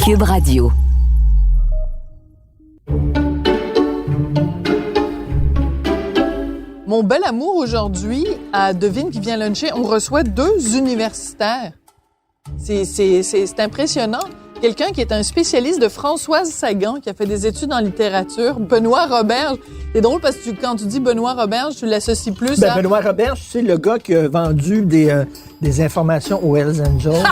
Cube Radio. Mon bel amour aujourd'hui, à Devine qui vient luncher, on reçoit 2 universitaires. C'est impressionnant. Quelqu'un qui est un spécialiste de Françoise Sagan, qui a fait des études en littérature, Benoît Roberge. C'est drôle parce que quand tu dis Benoît Roberge, tu l'associes plus à... Benoît Roberge, c'est le gars qui a vendu des informations aux Hells Angels.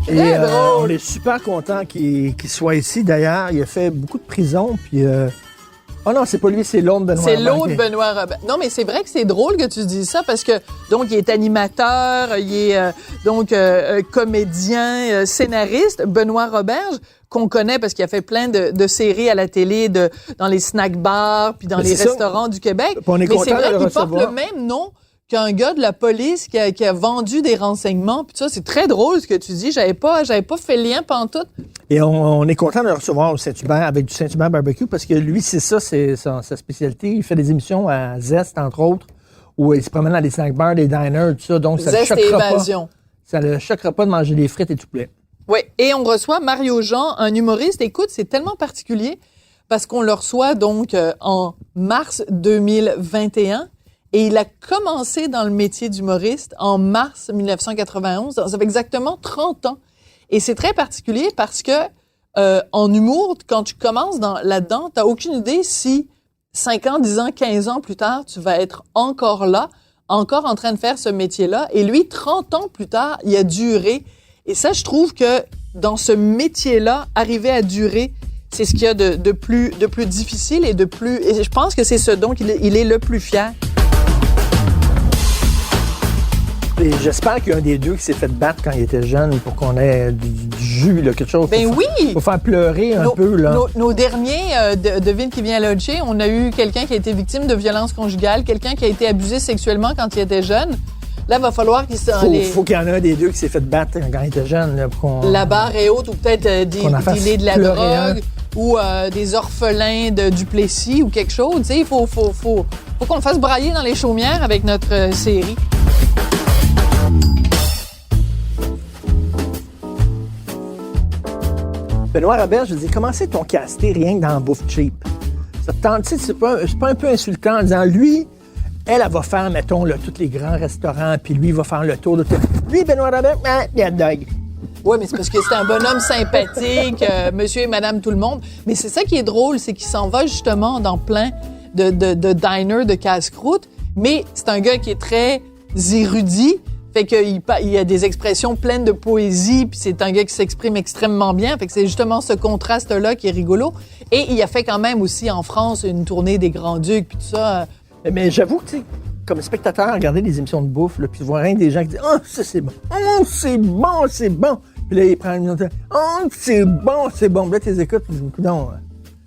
Et on est super content qu'il soit ici. D'ailleurs, il a fait beaucoup de prison. Puis, oh non, c'est pas lui, c'est l'autre Benoît Roberge. C'est l'autre Benoît Roberge. Non, mais c'est vrai que c'est drôle que tu dises ça parce que, donc, il est animateur, il est comédien, scénariste. Benoît Roberge, qu'on connaît parce qu'il a fait plein de séries à la télé, dans les snack bars, puis dans les restaurants du Québec. Mais c'est vrai qu'il porte le même nom qu'un gars de la police qui a vendu des renseignements. Puis ça, c'est très drôle ce que tu dis. J'avais pas fait le lien pantoute. Et on est content de le recevoir au Saint-Hubert avec du Saint-Hubert Barbecue parce que lui, c'est ça, c'est sa spécialité. Il fait des émissions à Zest, entre autres, où il se promène dans les snack bars, des diners, tout ça. Donc, ça Zest le et choquera Évasion. Ça le choquera pas de manger des frites et tout plaît. Oui, et on reçoit Mario Jean, un humoriste. Écoute, c'est tellement particulier parce qu'on le reçoit donc en mars 2021. Et il a commencé dans le métier d'humoriste en mars 1991. Ça fait exactement 30 ans. Et c'est très particulier parce que en humour, quand tu commences là-dedans, t'as aucune idée si 5 ans, 10 ans, 15 ans plus tard, tu vas être encore là, encore en train de faire ce métier-là. Et lui, 30 ans plus tard, il a duré. Et ça, je trouve que dans ce métier-là, arriver à durer, c'est ce qu'il y a de plus difficile et et je pense que c'est ce dont il est le plus fier. Et j'espère qu'il y a un des deux qui s'est fait battre quand il était jeune pour qu'on ait du jus, là, quelque chose. Ben oui! Pour faire pleurer un peu, là. Nos derniers, Devine qui vient luncher, on a eu quelqu'un qui a été victime de violences conjugales, quelqu'un qui a été abusé sexuellement quand il était jeune. Là, il va falloir qu'il faut qu'il y en ait un des deux qui s'est fait battre quand il était jeune, là, pour qu'on... La barre est haute, ou peut-être dealer de la drogue, ou des orphelins de Duplessis, ou quelque chose. Tu sais, il faut qu'on le fasse brailler dans les chaumières avec notre série. Benoît Roberge, je dis, comment c'est ton casté rien que dans Bouffe Cheap? Ça te tente, tu sais, c'est pas un peu insultant en disant, lui, elle va faire, mettons, là, tous les grands restaurants, puis lui, il va faire le tour de tout. Lui, Benoît Roberge, il y a dog. Oui, mais c'est parce que c'est un bonhomme sympathique, monsieur et madame tout le monde. Mais c'est ça qui est drôle, c'est qu'il s'en va justement dans plein de diners, de casse-croûte, mais c'est un gars qui est très érudit. Fait qu'il y a des expressions pleines de poésie, puis c'est un gars qui s'exprime extrêmement bien. Fait que c'est justement ce contraste-là qui est rigolo. Et il a fait quand même aussi en France une tournée des Grands-Ducs, puis tout ça. Mais j'avoue que, tu sais, comme spectateur, regarder des émissions de bouffe, là, puis voir rien des gens qui disent « Oh, ça, c'est bon! Oh, c'est bon, c'est bon! » Puis là, ils prennent une minute. « Oh, c'est bon, c'est bon! » Puis là, tu les écoutes, puis non.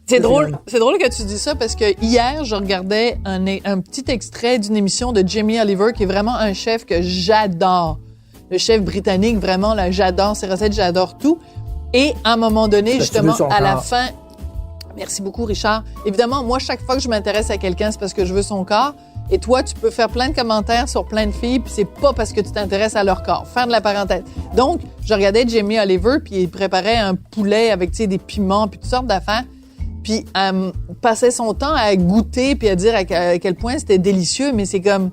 C'est drôle que tu dis ça parce que hier, je regardais un petit extrait d'une émission de Jamie Oliver qui est vraiment un chef que j'adore. Le chef britannique, vraiment, là, j'adore ses recettes, j'adore tout. Et à un moment donné, justement, à la fin... Merci beaucoup, Richard. Évidemment, moi, chaque fois que je m'intéresse à quelqu'un, c'est parce que je veux son corps. Et toi, tu peux faire plein de commentaires sur plein de filles, puis c'est pas parce que tu t'intéresses à leur corps. Faire de la parenthèse. Donc, je regardais Jamie Oliver, puis il préparait un poulet avec, tu sais, des piments, puis toutes sortes d'affaires. Puis passait son temps à goûter puis à dire à quel point c'était délicieux, mais c'est comme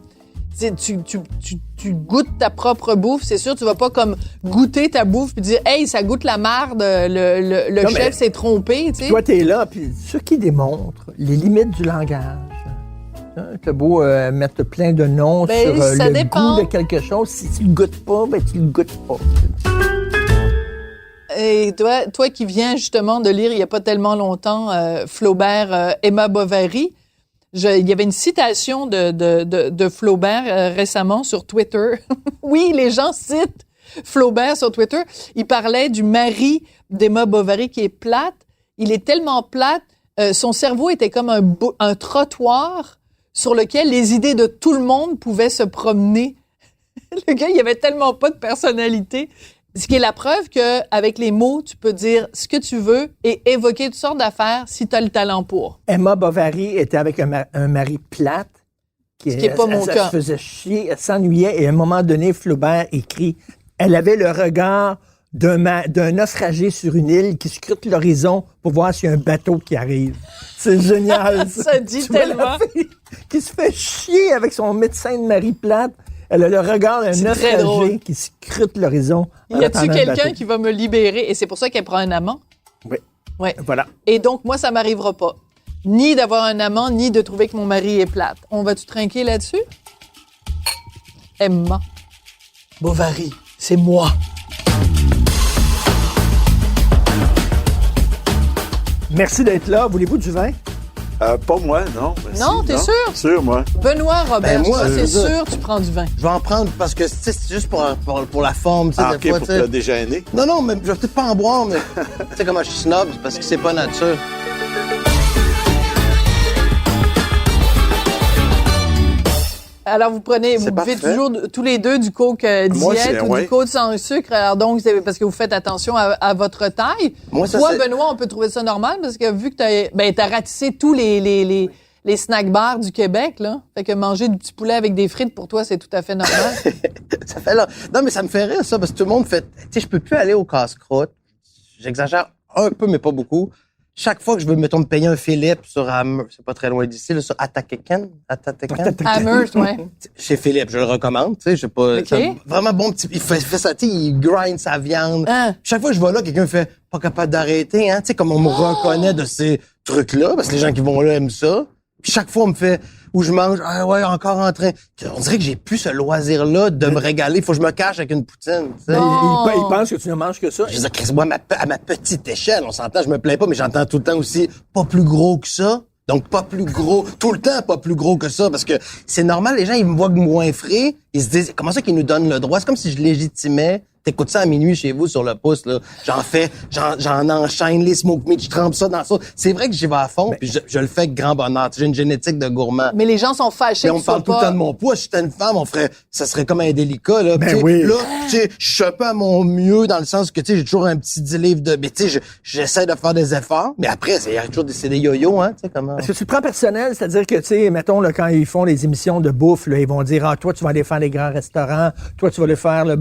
tu goûtes ta propre bouffe, c'est sûr, tu vas pas comme goûter ta bouffe puis dire hey, ça goûte la marde, le chef s'est trompé, tu sais. Toi t'es là puis ce qui démontre les limites du langage. T'as beau mettre plein de noms sur le goût de quelque chose, si tu le goûtes pas, ben tu le goûtes pas. Et toi qui viens justement de lire il y a pas tellement longtemps Flaubert, Emma Bovary, il y avait une citation de Flaubert récemment sur Twitter. Oui, les gens citent Flaubert sur Twitter. Il parlait du mari d'Emma Bovary qui est plate. Il est tellement plate, son cerveau était comme un trottoir sur lequel les idées de tout le monde pouvaient se promener. Le gars, il avait tellement pas de personnalité. Ce qui est la preuve qu'avec les mots, tu peux dire ce que tu veux et évoquer toutes sortes d'affaires si tu as le talent pour. Emma Bovary était avec un mari plate. Ce qui n'est pas mon cas. Elle se faisait chier, elle s'ennuyait, et à un moment donné, Flaubert écrit « Elle avait le regard d'un naufragé sur une île qui scrute l'horizon pour voir s'il y a un bateau qui arrive. » C'est génial. Ça dit tellement. Qui se fait chier avec son médecin de Marie-Plate. Elle a le regard d'un naufragé qui scrute l'horizon. Y a-t-il quelqu'un qui va me libérer? Et c'est pour ça qu'elle prend un amant? Oui. Ouais. Voilà. Et donc, moi, ça m'arrivera pas. Ni d'avoir un amant, ni de trouver que mon mari est plate. On va-tu trinquer là-dessus? Emma Bovary, c'est moi. Merci d'être là. Voulez-vous du vin? Pas moi, non. Merci, Non, t'es sûr? Sûr, moi. Benoît Robert, Ben, moi, c'est sûr, tu prends du vin. Je vais en prendre parce que c'est juste pour la forme, tu sais, Ah, des fois, pour tu sais. te déjeuner. Non, mais je vais peut-être pas en boire, mais tu sais comment je suis snob, c'est parce que c'est pas nature. Alors, vous buvez parfait. toujours tous les deux du coke Moi, diète ou du oui. coke sans sucre. Alors donc, c'est parce que vous faites attention à votre taille. Moi, ça, Toi, c'est- Benoît, on peut trouver ça normal parce que vu que t'as ratissé tous les snack bars du Québec, là. Fait que manger du petit poulet avec des frites, pour toi, c'est tout à fait normal. Ça fait là. Non, mais ça me fait rire, ça, parce que tout le monde fait. Tu sais, je peux plus aller au casse-croûte. J'exagère un peu, mais pas beaucoup. Chaque fois que je veux, mettons, me payer un Philippe sur c'est pas très loin d'ici, là, sur Attakeken. Amherst, ouais. Chez Philippe, je le recommande, tu sais, je sais pas. OK. C'est un vraiment bon petit. Il fait ça, tu sais, il grind sa viande. Hein? Chaque fois que je vais là, quelqu'un me fait pas capable d'arrêter, hein, tu sais, comme on me reconnaît de ces trucs-là, parce que les gens qui vont là aiment ça. Puis chaque fois, on me fait, où je mange, ah ouais, encore en train. On dirait que j'ai plus ce loisir-là de me régaler. Faut que je me cache avec une poutine, tu sais. Non. Il pense que tu ne manges que ça. Je veux dire, Chris, moi, à ma petite échelle, on s'entend, je me plains pas, mais j'entends tout le temps aussi, pas plus gros que ça. Donc, pas plus gros, tout le temps pas plus gros que ça, parce que c'est normal, les gens, ils me voient moins frais, ils se disent, comment ça qu'ils nous donnent le droit? C'est comme si je légitimais. T'écoutes ça à minuit chez vous sur le pouce, là. J'en enchaîne les smoke meat, je trempe ça dans ça. C'est vrai que j'y vais à fond, puis je le fais avec grand bonheur. J'ai une génétique de gourmand. Mais les gens sont fâchés Mais que on tu me parle sois tout le temps pas... de mon poids. Si j'étais une femme, ça serait comme indélicat, là. Ben Tu sais, oui. Là, tu sais, je suis un peu à mon mieux dans le sens que, tu sais, j'ai toujours un petit 10 livres de, mais tu sais, j'essaie de faire des efforts. Mais après, il y a toujours c'est des yo-yo, hein, tu sais, comment. Est-ce que tu le prends personnel? C'est-à-dire que, tu sais, mettons, là, quand ils font des émissions de bouffe, là, ils vont dire, ah, toi, tu vas aller faire les grands restaurants, toi, tu vas aller faire le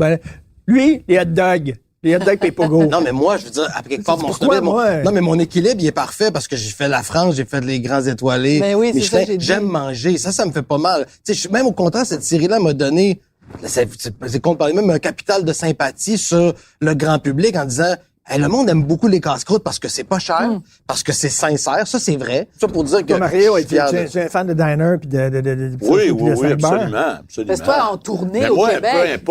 lui, les hot dogs. Les hot dogs payent pas gros. Non, mais moi, je veux dire, à quelque part, mon pourquoi, snobisme, moi? non, mais mon équilibre, il est parfait parce que j'ai fait la France, j'ai fait les grands étoilés. Ben oui, c'est ça que j'ai dit. J'aime manger. Ça me fait pas mal. Tu sais, même au contraire, cette série-là m'a donné, c'est qu'on parlait même un capital de sympathie sur le grand public en disant, hey, le monde aime beaucoup les casse-croûtes parce que c'est pas cher, parce que c'est sincère. Ça, c'est vrai. Ça pour dire que. Toi, Mario, je suis fier de tu es un fan de diner puis de Oui, puis de oui, Saint-Hubert. absolument. Parce que toi, en tournée Mais au moi, Québec...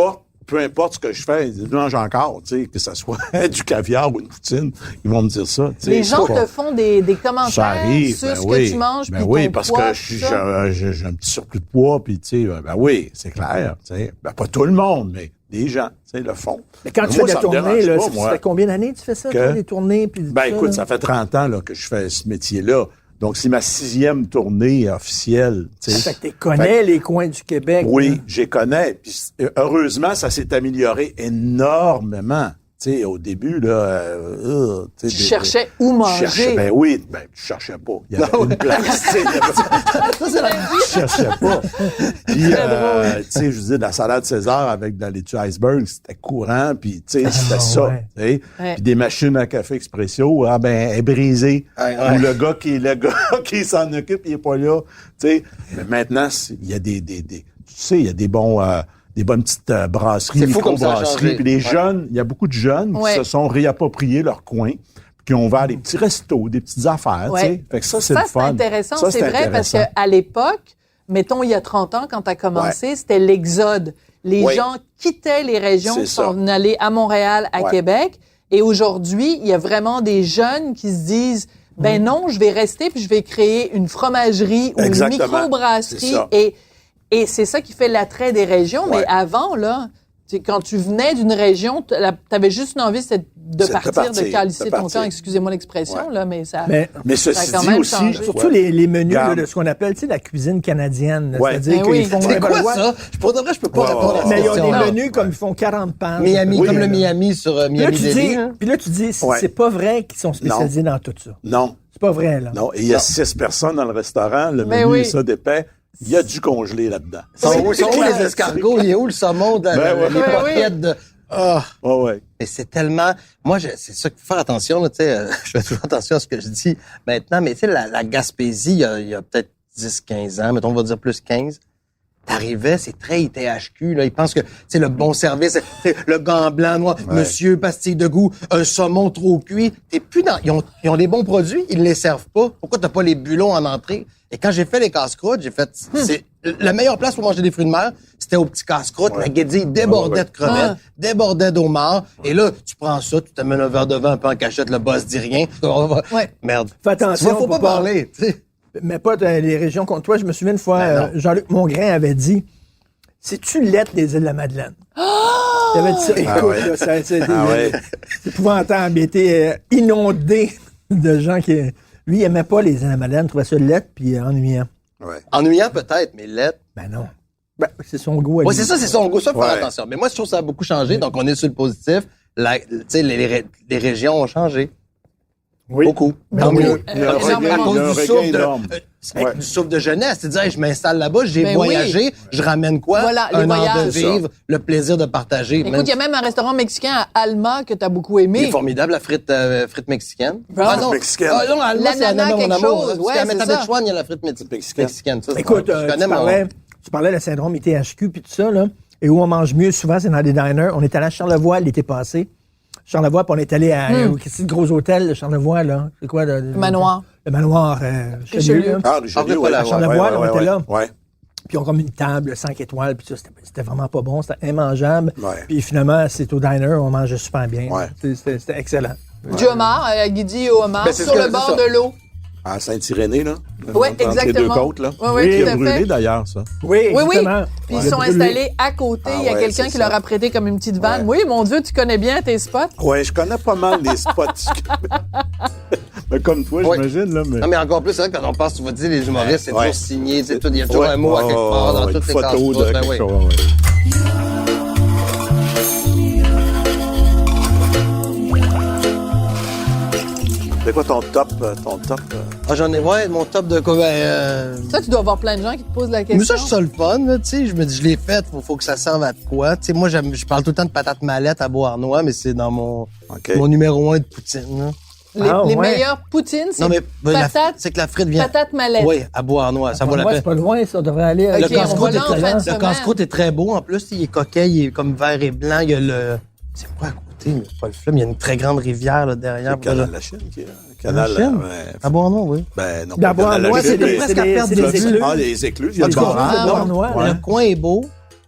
peu importe ce que je fais, ils mangent encore, tu sais, que ça soit du caviar ou une poutine, ils vont me dire ça. Tu sais, Les gens c'est pas- te font des Ça commentaires arrive, sur ben ce oui. que tu manges, Ben puis oui, ton parce poids, que tout ça. j'ai un petit surplus de poids, puis tu sais, ben oui, c'est clair, tu sais. Ben pas tout le monde, mais des gens, tu sais, le font. Mais quand Ben tu moi, fais ça des me tournées, dérange là, pas, ça moi. fait combien d'années que tu fais ça, Que? toi, des tournées? Puis Ben tout écoute, là? ça fait 30 ans là, que je fais ce métier-là. Donc, c'est ma 6e tournée officielle. Tu sais. Fait que tu connais les coins du Québec. Oui, là. je les connais. Puis, heureusement, ça s'est amélioré énormément. Tu sais, au début, là... Tu cherchais où manger. Ben oui, tu cherchais pas. Il y avait une place, tu sais. Je cherchais pas. Puis, tu sais, je disais, de la salade César avec de la laitue iceberg, c'était courant, puis, tu sais, c'était ça. ouais. Tu sais. Ouais. Puis des machines à café expresso, elle est brisée. Ouais. Ou le gars qui s'en occupe, il est pas là. Tu sais. Mais maintenant, il y a tu sais, il y a des bons... des bonnes petites brasseries, C'est fou comme ça a micro-brasseries. changé. Puis les Ouais. jeunes, il y a beaucoup de jeunes Ouais. qui se sont réappropriés leur coin, puis qui ont ouvert des petits restos, des petites affaires, Ouais. tu sais. Fait que ça, c'est Ça, le c'est fun. intéressant. Ça, C'est vrai parce intéressant. qu'à l'époque, mettons, il y a 30 ans, quand tu as commencé, c'était l'exode. Les Oui. gens quittaient les régions C'est pour ça. s'en aller à Montréal, à Ouais. Québec. Et aujourd'hui, il y a vraiment des jeunes qui se disent, ben non, je vais rester puis je vais créer une fromagerie ou une Exactement. C'est microbrasserie. ça. Et c'est ça qui fait l'attrait des régions. Ouais. Mais avant, là, quand tu venais d'une région, t'avais juste une envie, c'était de partir, de calisser ton camp, excusez-moi l'expression, là, mais ça... Mais Ça a ceci quand dit même aussi... changé. Surtout les menus là, Regarde. de ce qu'on appelle, tu sais, la cuisine canadienne. là. Ouais. C'est-à-dire Ben oui. qu'ils font... C'est quoi ouais, ça? Pour de vrai, je peux pas Ouais, répondre à cette Mais ils ont question. des menus comme ils font 40 pages. Miami, Oui, comme le là. Miami sur Puis là, Miami tu Deli. dis, hein. puis là, tu dis, Ouais. c'est pas vrai qu'ils sont spécialisés dans tout ça. Non, C'est pas vrai, là. non. Et il y a 6 personnes dans le restaurant, le Ben menu oui. est ça d'épais. Il y a du congelé là-dedans. Sont où les escargots? Il est où le saumon de les pochettes de... Ah! Ouais. Et c'est tellement... Moi, c'est ça qu'il faut faire attention, là, tu sais. Je fais toujours attention à ce que je dis maintenant, mais tu sais, la Gaspésie, il y a peut-être 10-15 ans, mettons, on va dire plus 15. T'arrivais, c'est très ITHQ, là. Ils pensent que, c'est le bon service, c'est le gant blanc, noir, monsieur, pastille de goût, un saumon trop cuit. T'es plus dans, ils ont des bons produits, ils les servent pas. Pourquoi t'as pas les bulots en entrée? Et quand j'ai fait les casse-croûtes, j'ai fait, c'est la meilleure place pour manger des fruits de mer, c'était au petit casse-croûte. La guédille débordait de crevettes, débordait d'homards. Et là, tu prends ça, tu t'amènes un verre de vin un peu en cachette, le boss dit rien. Merde. Fais attention. Faut pas parler, tu sais. Mais pas dans les régions contre toi. Je me souviens une fois, Jean-Luc Mongrain avait dit, c'est-tu lettre des îles de la Madeleine? Il avait dit ça. Écoute, là, c'est épouvantable. Il était inondé de gens qui... Lui, il aimait pas les îles de la Madeleine, il trouvait ça lettre puis ennuyant. Ouais. Ennuyant peut-être, mais lettre. Ben non. Ben, c'est son goût. Oui, c'est ça, c'est son goût. Ça, faut faire attention. Mais moi, je trouve que ça a beaucoup changé. Donc, on est sur le positif. Tu sais, les régions ont changé. Oui. Beaucoup. Ben Tant oui. mieux. À cause Ouais. du souffle de jeunesse. C'est-à-dire, je m'installe là-bas, j'ai Ben voyagé, je ramène quoi? Voilà, les un an de voyages. vivre, le plaisir de partager. Écoute, il y a même un restaurant mexicain à Alma que t'as beaucoup Il est aimé. formidable, la frite mexicaine. Ah non. mexicaine. Ah non, Alma, c'est L'ananas, mon quelque amour. chose. Ouais, C'est à c'est ça. Métabetchouane, il y a la frite mexicaine. Ça, Écoute, je connais tu parlais de syndrome ITHQ puis tout ça, là. Et où on mange mieux, souvent, c'est dans des diners. On est allé à Charlevoix l'été passé. Charlevoix, puis on est allé à c'est le gros hôtel de Charlevoix, là. C'est quoi? Le manoir. Le manoir Richelieu, là. Ah, Richelieu, ouais. À Charlevoix, là, on était là. Ouais. Puis ils ont comme une table 5 étoiles, puis ça, c'était vraiment pas bon, c'était immangeable. Ouais. Puis finalement, c'est au diner, on mangeait super bien. Ouais. C'était excellent. Du homard, à Guidi au homard, Ben, c'est sur ce que- le bord c'est ça. de l'eau. À Saint-Irénée, là. Ouais, Entre les exactement. deux côtes, là. Ouais, ouais, Qui tout a à brûlé, fait. d'ailleurs, ça. Oui, Oui, exactement. Puis ils sont installés à côté. Ah Il y a ouais, quelqu'un c'est qui ça. leur a prêté comme une petite vanne. Ouais. Oui, mon Dieu, tu connais bien tes spots. Ouais, je connais pas mal les spots. Mais comme toi, Ouais. j'imagine, là. Mais... Non, mais encore plus, c'est vrai que quand on passe, tu vas dire, les humoristes, c'est Ouais. toujours signé, c'est tout, il y a toujours Ouais. un mot à quelque part dans une toutes les photo casse-croûtes. de Ben quelque oui. chose, ouais. C'est quoi ton top? Ah, j'en ai, mon top de quoi, Ça, tu dois avoir plein de gens qui te posent la question. mais ça, je suis ça le fun, là, tu sais. Je me dis, je l'ai fait, faut que ça serve à de quoi. Tu sais, moi, je parle tout le temps de patates mallettes à Beauharnois, mais c'est dans mon numéro 1 de poutine, là. Les ouais. meilleures poutines, c'est Non, mais patates, c'est que la frite vient. patates mallettes. Oui, à Beauharnois, ça vaut la Moi, peine. c'est pas loin, ça, on devrait aller. Ok, Le on va casse-croûte là est en fin de très, semaine. le casse-croûte est très beau. En plus, il est coquet, il est comme vert et blanc. Il y a le, c'est quoi à côté? Mais c'est pas le fleuve. Il y a une très grande rivière, là, derrière. Le canal de la Chine qui est là. Le canal, La Chine? ouais. À Beauharnois, oui. Ben, non. Dans pas le canal de la Beauharnois, Chine, c'est mais- des presque à perdre de vue. écluses. Ah, les écluses, il y a En le tout cas, barrage. Ah, Beauharnois, Le ouais. coin est beau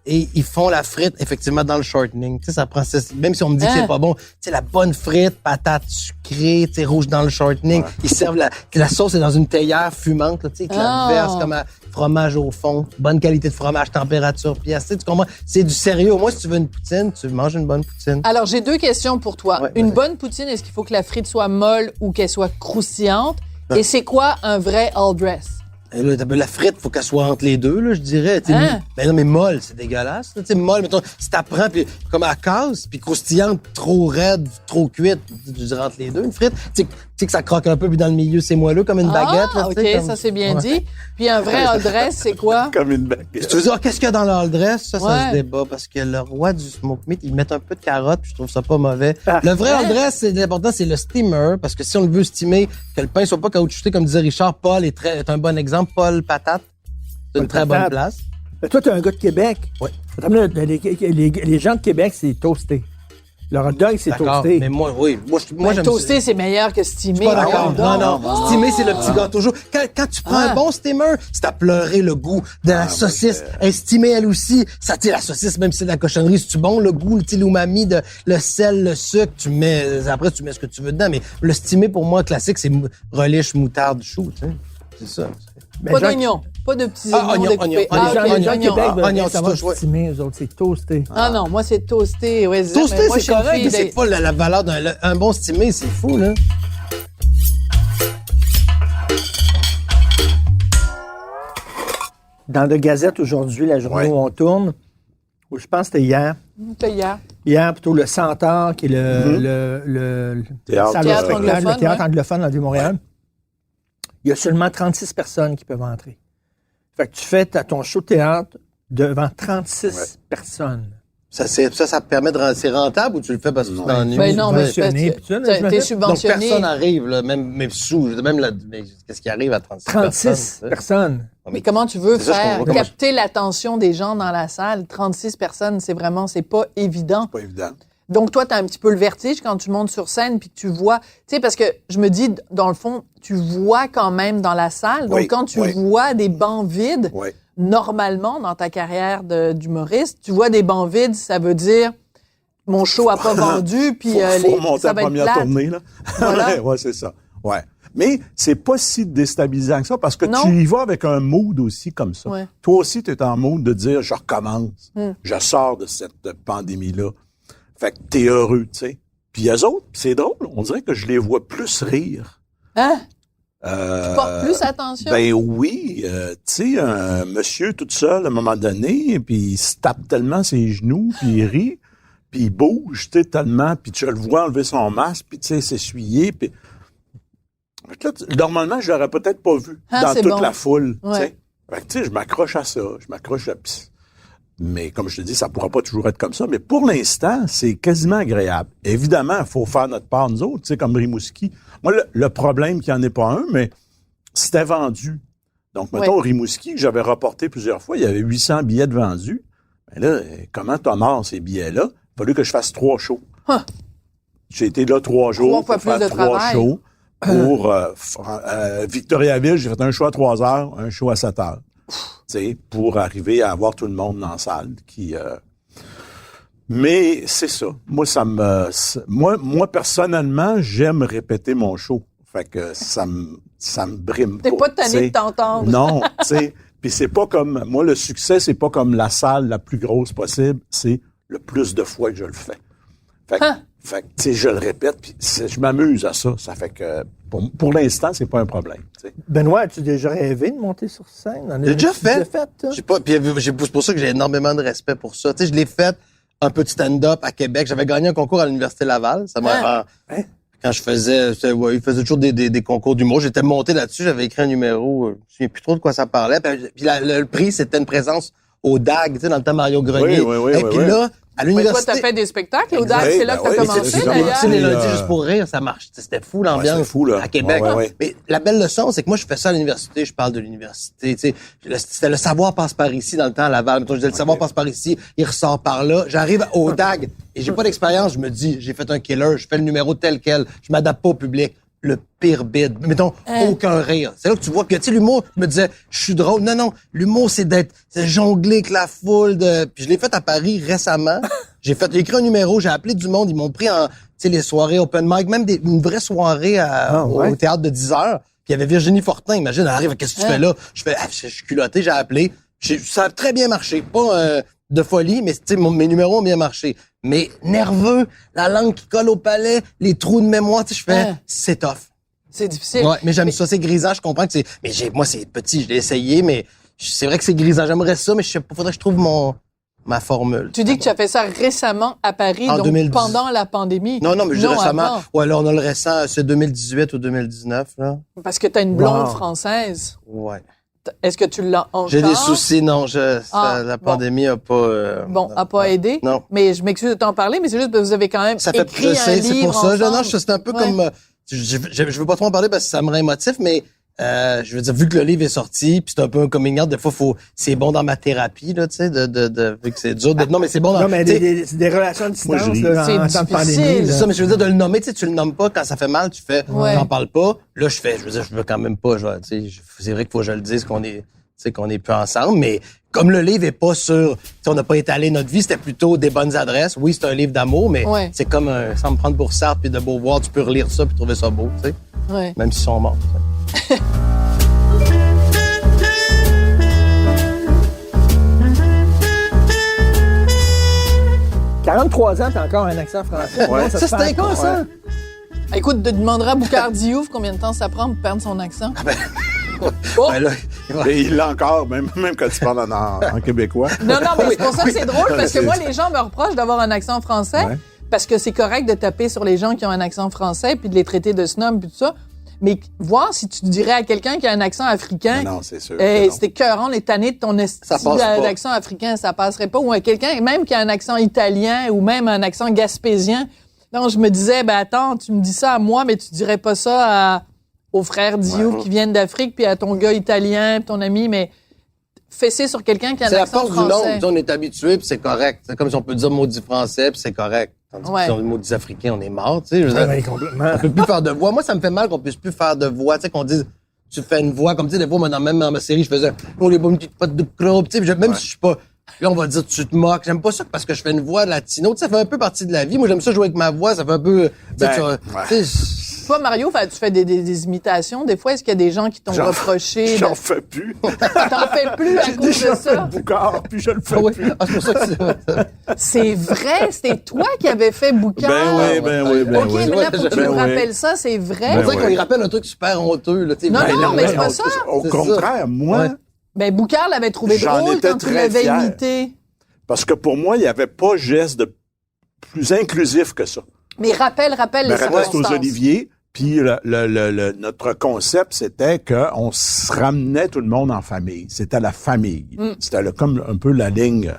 et ils font la frite, effectivement, dans le shortening. Tu sais, ça prend, même si on me dit que c'est pas bon, tu sais, la bonne frite, patates sucrées, tu sais, rouge dans le shortening. Ils servent la sauce est dans une théière fumante, là, tu sais, avec la verse comme un fromage au fond. Bonne qualité de fromage, température pièce. Tu sais, tu comprends? C'est du sérieux. Moi, si tu veux une poutine, tu manges une bonne poutine. Alors, j'ai deux questions pour toi. Ouais, Une vas-y. bonne poutine, est-ce qu'il faut que la frite soit molle ou qu'elle soit croustillante? Et c'est quoi un vrai all dress? Et là, la frite, faut qu'elle soit entre les deux, là, je dirais. Tu sais, Hein? Ben non, mais molle, c'est dégueulasse. là. Tu sais, molle, mettons, si t'apprends, puis comme elle casse, puis croustillante, trop raide, trop cuite, tu dirais entre les deux, une frite. Tu sais que ça croque un peu, puis dans le milieu, c'est moelleux, comme une baguette. Là, OK, tu sais, comme- ça c'est bien Ouais. dit. Puis un vrai all dress, c'est quoi? Comme une baguette. Puis tu veux dire, qu'est-ce qu'il y a dans le all dress? Ça Ouais. se débat, parce que le roi du smoke meat, ils mettent un peu de carotte, puis je trouve ça pas mauvais. Ah. Le vrai all dress, c'est l'important, c'est le steamer, parce que si on le veut steamer, que le pain soit pas caoutchouté, comme disait Richard, Paul est un bon exemple. Paul Patate, c'est une Paul très Patate. bonne place. Mais toi, t'es un gars de Québec. Ouais. Attends une minute, les gens de Québec, c'est toasté. Leur hot dog, c'est D'accord, toasté. mais moi, oui. Moi, Ben, j'aime toasté, c'est meilleur que steamé. Pas d'accord. Voyons Non, donc. non. Steamer, c'est le petit gâteau chaud. Quand tu prends un bon steamer, c'est à pleurer le goût de la saucisse. Un steamer, elle aussi, ça tire la saucisse, même si c'est de la cochonnerie. C'est-tu bon, le goût, tu sais, l'umami, le sel, le sucre, après, tu mets ce que tu veux dedans. Mais le steamer, pour moi, classique, c'est relish, moutarde, chou, tu sais. C'est ça. Mais Pas gens- d'oignons. Pas de petits Ah, oignons oignon, découpés. oignon, Ah, Les gens, ok, les gens de oignons. Québec veulent oignon, rien tu savoir touches, ouais. steamer, eux autres, c'est toasté. Ah non, moi c'est toasté. Ouais, Toasté, mais moi, c'est je suis une correct, fille mais c'est des- pas la valeur d'un bon steamer, c'est fou, là. Dans la Gazette aujourd'hui, la journée Ouais. où on tourne, où je pense que c'était hier. C'était hier. Hier, plutôt le Centaure, qui est le Théâtre. salle de Théâtre spectacle, anglophone, le théâtre ouais. anglophone dans le Vieux-Montréal. Il y a seulement 36 personnes qui peuvent entrer. Fait que tu fais ton show de théâtre devant 36 personnes. Ça permet de rendre... C'est rentable ou tu le fais parce que tu t'ennuies? Ben non, mais Subventionné, puis ça, là, t'es j'imagine. Donc, subventionné. personne n'arrive, là, même sous, mais qu'est-ce qui arrive à 36 36 personnes. Mais comment tu veux C'est ça, je faire comprends comment capter l'attention des gens dans la salle? 36 personnes, c'est pas évident. Pas évident. Donc, toi, t'as un petit peu le vertige quand tu montes sur scène puis que tu vois... Tu sais, parce que je me dis, dans le fond, tu vois quand même dans la salle. Donc, Oui, quand tu oui. vois des bancs vides, Oui. normalement, dans ta carrière d'humoriste, tu vois des bancs vides, ça veut dire mon show a pas vendu, puis Faut monter ça la va être première plate. tournée, là. Voilà. Ouais, c'est ça. Ouais. Mais c'est pas si déstabilisant que ça, parce que Non. tu y vas avec un mood aussi comme ça. Ouais. Toi aussi, tu es en mood de dire, je recommence. Je sors de cette pandémie-là. Fait que t'es heureux, tu sais. Puis eux autres, c'est drôle, on dirait que je les vois plus rire. Hein? Tu portes plus attention? Ben oui, tu sais, un monsieur tout seul à un moment donné, puis il se tape tellement ses genoux, puis il rit, puis il bouge, tu sais, tellement, puis tu le vois enlever son masque, puis tu sais, s'essuyer, puis... Fait que là, normalement, je l'aurais peut-être pas vu dans c'est toute bon. la foule, tu Ouais. sais. Fait que tu sais, je m'accroche à ça, mais comme je te dis, ça pourra pas toujours être comme ça, mais pour l'instant, c'est quasiment agréable. Évidemment, il faut faire notre part, nous autres, tu sais, comme Rimouski. Moi, le problème qu'il n'y en ait pas un, mais c'était vendu. Donc, mettons, Rimouski, que j'avais reporté plusieurs fois, il y avait 800 billets de vendus. Mais là, comment t'as mort ces billets-là? Il a fallu que je fasse 3 shows. Huh. J'ai été là 3 jours 3 fois pour faire plus de 3 travail. shows. Pour Victoriaville, j'ai fait un show à 3 heures, un show à 7 heures. Tu sais, pour arriver à avoir tout le monde dans la salle qui... Mais c'est ça. Moi, personnellement, j'aime répéter mon show. Fait que ça me brime T'es pas tanné t'sais. de t'entendre. Non, tu sais. Puis c'est pas comme... Moi, le succès, c'est pas comme la salle la plus grosse possible. C'est le plus de fois que je le fais. Fait que, tu sais, je le répète, puis je m'amuse à ça. Ça fait que, pour l'instant, c'est pas un problème, tu sais. Benoît, as-tu déjà rêvé de monter sur scène? J'ai déjà fait. toi? J'ai pas, puis c'est pour ça que j'ai énormément de respect pour ça. Tu sais, je l'ai fait un peu de stand-up à Québec. J'avais gagné un concours à l'Université Laval. Ça m'a, quand je faisais, il faisait toujours des concours d'humour. J'étais monté là-dessus. J'avais écrit un numéro. Je me souviens plus trop de quoi ça parlait. Puis le prix, c'était une présence au DAG, tu sais, dans le temps Mario Grenier. Oui, Et puis là, à Mais toi, l'université. t'as fait des spectacles au DAC, Oui, c'est là que ben t'as oui, commencé, c'est d'ailleurs. Tu sais, les Puis, lundis juste pour rire, ça marche. C'était fou l'ambiance c'était fou, là. à Québec. Ouais. Mais la belle leçon, c'est que moi, je fais ça à l'université, je parle de l'université. Tu sais, c'était le savoir passe par ici dans le temps à Laval. Mettons, je disais, le savoir passe par ici, il ressort par là. J'arrive au DAG et j'ai pas d'expérience. Je me dis, j'ai fait un killer, je fais le numéro tel quel, je m'adapte pas au public. Le pire bide. Mettons, aucun rire. C'est là que tu vois. Puis, tu sais, l'humour, je me disais, je suis drôle. Non. L'humour, c'est jongler avec la foule Puis, je l'ai fait à Paris récemment. J'ai écrit un numéro, j'ai appelé du monde. Ils m'ont pris en, tu sais, les soirées open mic, même une vraie soirée au théâtre de 10 heures. Puis, il y avait Virginie Fortin. Imagine, elle arrive, qu'est-ce que tu fais là? Je fais, je suis culotté, j'ai appelé. Ça a très bien marché. Pas de folie, mais tu sais, mes numéros ont bien marché. Mais nerveux, la langue qui colle au palais, les trous de mémoire, tu sais, je fais, c'est tough. C'est difficile. Ouais, mais j'aime ça, c'est grisant, je comprends que c'est... Mais moi, c'est petit, je l'ai essayé, mais c'est vrai que c'est grisant. J'aimerais ça, mais je sais pas, faudrait que je trouve ma formule. Tu dis que tu as fait ça récemment à Paris, En donc 2010. pendant la pandémie. Non, mais je dis récemment. avant. Ouais, là, on a le récent, c'est 2018 ou 2019, là. Parce que tu as une blonde Wow. française. Ouais. Est-ce que tu l'as encore? J'ai des soucis, non, la bon. pandémie a pas... Bon, a pas aidé. Non. Mais je m'excuse de t'en parler, mais c'est juste parce que vous avez quand même Ça fait, écrit un livre c'est pour ça. ensemble. Non, c'est un peu Ouais. comme, je veux pas trop en parler parce que ça me rend émotif, mais, je veux dire, vu que le livre est sorti, puis c'est un peu un coming out, des fois, c'est bon dans ma thérapie, là, tu sais, vu que c'est dur. Non, mais c'est bon dans, Non, mais tu sais, c'est des relations à Moi, distance, je ris. là, C'est en temps de difficile. pandémie. c'est là. ça, mais je veux dire, de le nommer, tu sais, tu le nommes pas quand ça fait mal, tu fais, Ouais. j'en parle pas. Là, je veux dire, je veux quand même pas, tu sais, c'est vrai qu'il faut que je le dise qu'on est, tu sais, qu'on est plus ensemble, mais comme le livre est pas sur, tu sais, on n'a pas étalé notre vie, c'était plutôt des bonnes adresses. Oui, c'est un livre d'amour, mais Ouais. c'est comme sans me prendre pour Sartre puis de Beauvoir, tu peux relire ça puis trouver ça beau, tu sais, Ouais. même s'ils sont morts. tu sais. 43 ans, t'as encore un accent français. Ouais. Non, Ça, se c'est fait con, encore, ça. Écoute, tu demanderas à Boucard Diouf combien de temps ça prend pour perdre son accent. Oh! Ben là, Et il l'a encore, même quand tu parles en québécois. Non, mais c'est pour ça que c'est drôle, parce que moi, les gens me reprochent d'avoir un accent français, Ouais. parce que c'est correct de taper sur les gens qui ont un accent français, puis de les traiter de snob, puis tout ça. Mais voir si tu dirais à quelqu'un qui a un accent africain, Non, c'est sûr. que non. c'était écœurant, on est tanné de ton Ça passe pas. d'accent africain, ça passerait pas. Ou à quelqu'un, même qui a un accent italien ou même un accent gaspésien. Non, je me disais, ben attends, tu me dis ça à moi, mais tu dirais pas ça aux frères Diouf qui viennent d'Afrique, puis à ton gars italien, puis ton ami, mais fesser sur quelqu'un qui a un C'est la accent force du nombre. français. Tu sais, on est habitué, puis c'est correct. C'est comme si on peut dire maudit français, puis c'est correct. Tandis que si on dit maudit africain, on est mort, tu sais. Je veux dire, Ouais, complètement. on peut plus faire de voix. Moi, ça me fait mal qu'on puisse plus faire de voix. Tu sais, qu'on dise, tu fais une voix, comme tu sais, des fois, moi, même dans ma série, je faisais, oh, les bonnes petites potes de croupe, tu sais, même si je suis pas, là, on va dire, tu te moques. J'aime pas ça parce que je fais une voix latino. Tu sais, ça fait un peu partie de la vie. Moi, j'aime ça jouer avec ma voix. Ça fait un peu, tu sais, Toi, Mario, tu fais des imitations. Des fois, est-ce qu'il y a des gens qui t'ont reproché? J'en fais plus. T'en fais plus à J'ai cause déjà de fait ça? Boucard, puis je le fais ah ouais. plus. Ah, c'est pour ça que C'est vrai, c'était toi qui avais fait Boucard. Ben oui. OK, mais là, pour que tu Ben me oui. rappelles ça, c'est vrai. On dirait ouais. qu'on lui rappelle un truc super honteux, là, tu sais. Non, Ben non, mais c'est pas au- ça. Au C'est contraire, moi, Ouais. Ben, Boucard l'avait trouvé J'en drôle étais quand tu très l'avais fier. imité. parce que pour moi, il n'y avait pas geste de plus inclusif que ça. Mais rappelle les Ben, reste aux circonstances. oliviers. Puis notre concept, c'était qu'on se ramenait tout le monde en famille. C'était la famille. C'était comme un peu la ligne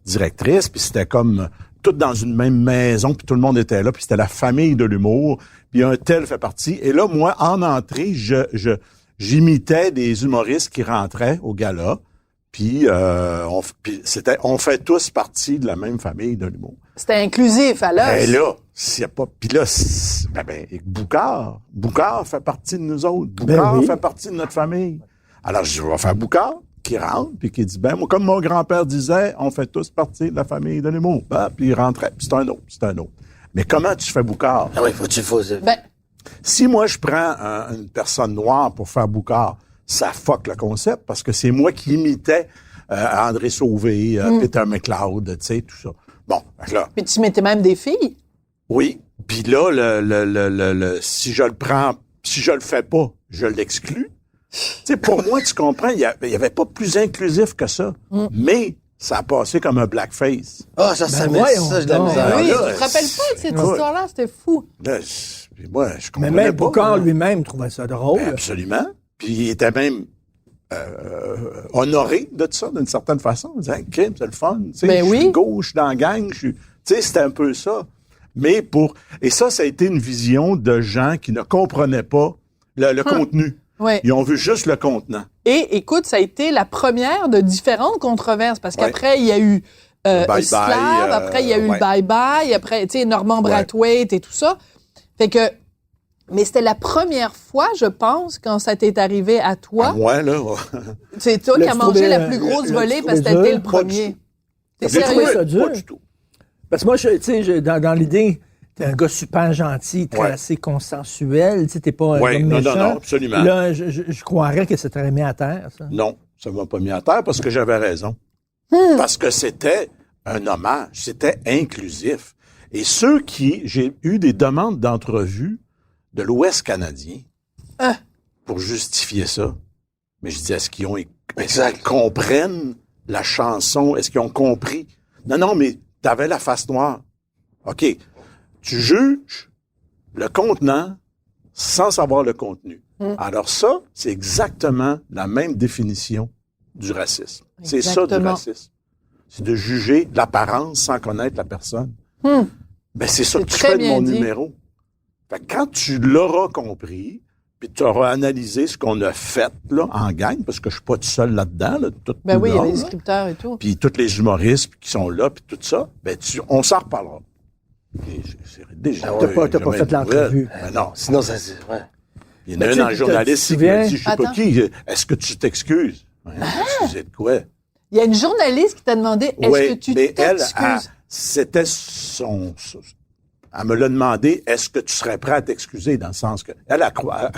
directrice. Puis c'était comme tout dans une même maison. Puis tout le monde était là. Puis c'était la famille de l'humour. Puis un tel fait partie. Et là, moi, en entrée, j'imitais des humoristes qui rentraient au gala. Puis on fait tous partie de la même famille de l'humour. C'était inclusif, alors. Ben là, s'il y a pas, puis là, Boucard fait partie de nous autres. Boucard oui. fait partie de notre famille. Alors, je vais faire Boucard, qui rentre, puis qui dit, moi, comme mon grand-père disait, on fait tous partie de la famille de l'humour. Puis il rentrait, puis c'est un autre. Mais comment tu fais Boucard? Ah oui, faut. Ben, Si moi, je prends une personne noire pour faire Boucard, ça fuck le concept, parce que c'est moi qui imitais André Sauvé, Peter McLeod, tu sais, tout ça. Bon, là, puis tu mettais même des filles. oui. Puis là, si je le prends, si je le fais pas, je l'exclus. Tu sais, pour moi, tu comprends, il y avait pas plus inclusif que ça. Mais ça a passé comme un blackface. Ah, ça, Ben met voyons ça, j'ai de la donc. misère. Oui, là, tu te rappelles pas de cette ouais. histoire-là? C'était fou. Là, puis moi, je Mais comprenais même pas. Boucard là. lui-même trouvait ça drôle. Ben, absolument. Puis il était même honoré de ça, d'une certaine façon. Il disait, crime, c'est le fun. Tu sais, Ben je oui. suis gauche, je suis dans la gang. Tu sais, c'était un peu ça. Mais et ça a été une vision de gens qui ne comprenaient pas le contenu. Ouais. Ils ont vu juste le contenant. Et écoute, ça a été la première de différentes controverses parce qu'après, il y a eu Bye Slav, Bye, après, il y a eu ouais. Bye Bye, après, tu sais, Norman Brathwaite et tout ça. Fait que, mais c'était la première fois, je pense, quand ça t'est arrivé à toi. À moi, là. C'est toi qui as L'as-tu mangé trouvé, la plus grosse l'as-tu volée parce que trouvé t'étais dur? le premier. T'es J'ai trouvé sérieux? ça dur. Pas du tout. Parce que moi, tu sais, dans l'idée, t'es un gars super gentil, très Ouais. assez consensuel, tu sais, t'es pas un Ouais, homme non, méchant. non, absolument. Là, je croirais que ça t'aurait mis à terre, ça. Non, ça m'a pas mis à terre parce que j'avais raison. Parce que c'était un hommage, c'était inclusif. Et j'ai eu des demandes d'entrevue de l'Ouest canadien pour justifier ça. Mais je dis, est-ce qu'ils comprennent la chanson? Est-ce qu'ils ont compris? Non, mais t'avais la face noire. OK. Tu juges le contenant sans savoir le contenu. Alors ça, c'est exactement la même définition du racisme. C'est ça du Exactement. racisme. C'est de juger l'apparence sans connaître la personne. Ben, c'est ça que C'est tu très fais de bien mon dit. numéro. Fait que quand tu l'auras compris, puis tu auras analysé ce qu'on a fait là, en gang, parce que je suis pas tout seul là-dedans, là, tout Ben tout oui, il y le avait monde, des là. scripteurs et tout. Puis tous les humoristes qui sont là, puis tout ça, ben on s'en reparlera. Et déjà, T'as pas fait l'entrevue. Ben non. Sinon, ça, c'est, ouais. Il y en Ben, a tu un sais, dans le journaliste tu te qui m'a souviens? dit, je sais pas Attends. qui, est-ce que tu t'excuses? Ouais, excusez de quoi? Il y a une journaliste qui t'a demandé, est-ce que tu mais elle, t'excuses? c'était elle me l'a demandé, est-ce que tu serais prêt à t'excuser, dans le sens que elle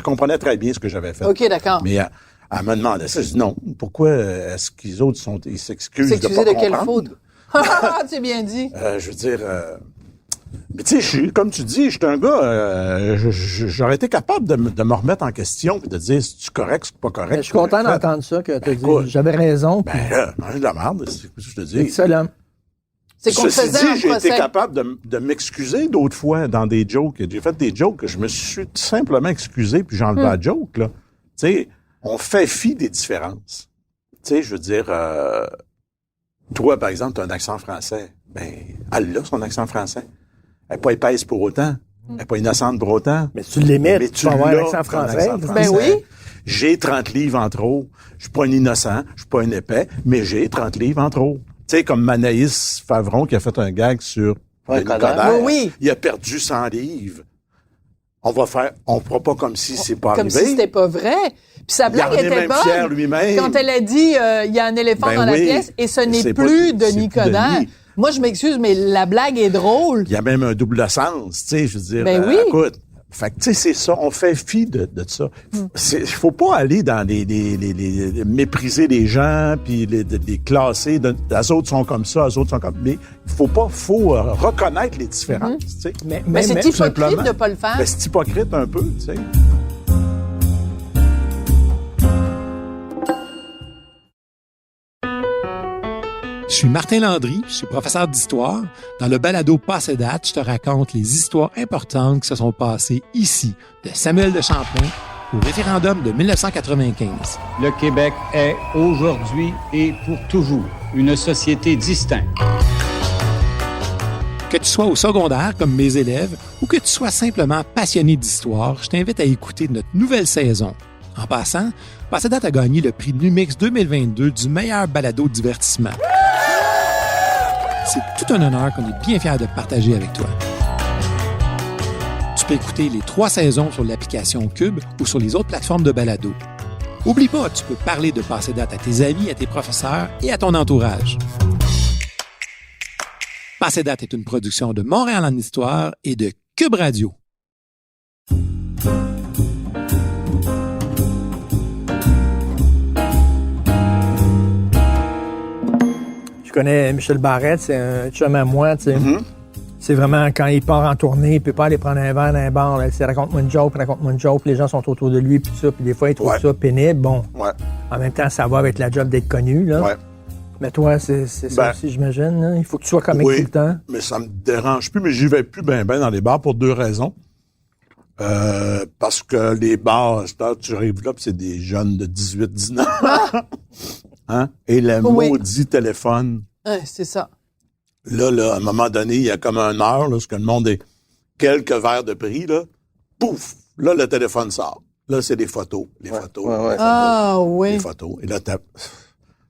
comprenait très bien ce que j'avais fait. OK, d'accord. Mais elle me demandait ça. Je dis non. Pourquoi est-ce qu'ils autres ils s'excusent de S'excuser pas de quelle comprendre? faute? C'est bien dit. Je veux dire, mais tu sais, comme tu dis, je suis un gars, j'aurais été capable de me remettre en question et de dire, c'est-tu correct, c'est pas correct? Je suis content d'entendre ça, que t'as dit, écoute, j'avais raison. puis Ben là, manger de la merde, c'est ce que je te dis. excellent. C'est qu'on te Ceci faisait un dit, j'ai été procès. capable de m'excuser d'autres fois dans des jokes. J'ai fait des jokes que je me suis tout simplement excusé, puis j'ai enlevé la joke, là. Tu sais, on fait fi des différences. Tu sais, je veux dire, toi, par exemple, tu as un accent français. Ben, elle a son accent français. Elle n'est pas épaisse pour autant. Elle n'est pas innocente pour autant. Mais tu l'imites, Mais tu peux avoir l'as, l'accent ton français. accent Ben oui. J'ai 30 livres en trop. Je suis pas un innocent, je suis pas un épais, mais j'ai 30 livres en trop. Tu sais, comme Manaïs Favron qui a fait un gag sur Ouais, Denis Coderre. Coderre. Oui. Il a perdu 100 livres. On fera pas comme si c'est pas Comme arrivé. si c'était pas vrai. Puis sa Il en blague est était même fier bonne. lui-même. Quand elle a dit il y a un éléphant Ben dans la oui. pièce et ce n'est C'est plus pas- Denis c'est plus Coderre. Denis. Moi, je m'excuse, mais la blague est drôle. Il y a même un double sens, tu sais, je veux dire. Ben oui. Écoute, fait que, tu sais, c'est ça, on fait fi de ça. Il faut pas aller dans les mépriser les gens, puis les classer. Les autres sont comme ça, les autres sont comme... Mais faut reconnaître les différences, tu sais. Mais c'est tout hypocrite simplement. de ne pas le faire. Ben, c'est hypocrite un peu, tu sais. Je suis Martin Landry, je suis professeur d'histoire. Dans le balado Passé date, je te raconte les histoires importantes qui se sont passées ici, de Samuel de Champlain au référendum de 1995. Le Québec est aujourd'hui et pour toujours une société distincte. Que tu sois au secondaire comme mes élèves ou que tu sois simplement passionné d'histoire, je t'invite à écouter notre nouvelle saison. En passant, Passé date a gagné le prix Numix 2022 du meilleur balado divertissement. C'est tout un honneur qu'on est bien fiers de partager avec toi. Tu peux écouter les 3 saisons sur l'application Cube ou sur les autres plateformes de balado. Oublie pas, tu peux parler de Passé date à tes amis, à tes professeurs et à ton entourage. Passé date est une production de Montréal en Histoire et de Cube Radio. Je connais Michel Barrette, c'est un chum à moi, tu sais. C'est vraiment quand il part en tournée, il peut pas aller prendre un verre dans un bar, là, c'est raconte-moi une joke, puis les gens sont autour de lui, puis ça, puis des fois, il trouve ça pénible. Bon, Ouais. en même temps, ça va avec la job d'être connu, là. Ouais. Mais toi, c'est ça aussi, j'imagine, là. Il faut que tu sois comique tout le temps. Mais ça me dérange plus, mais j'y vais plus ben dans les bars pour 2 raisons. Parce que les bars, tu arrives là, puis c'est des jeunes de 18, 19 ans. Hein? Et le Oui. maudit téléphone. C'est ça. Là, à un moment donné, il y a comme 1 heure, là, parce que le monde est quelques verres de prix, là. Pouf! Là, le téléphone sort. Là, c'est des photos. Les photos. ouais. Ah oui. Les photos. Et là,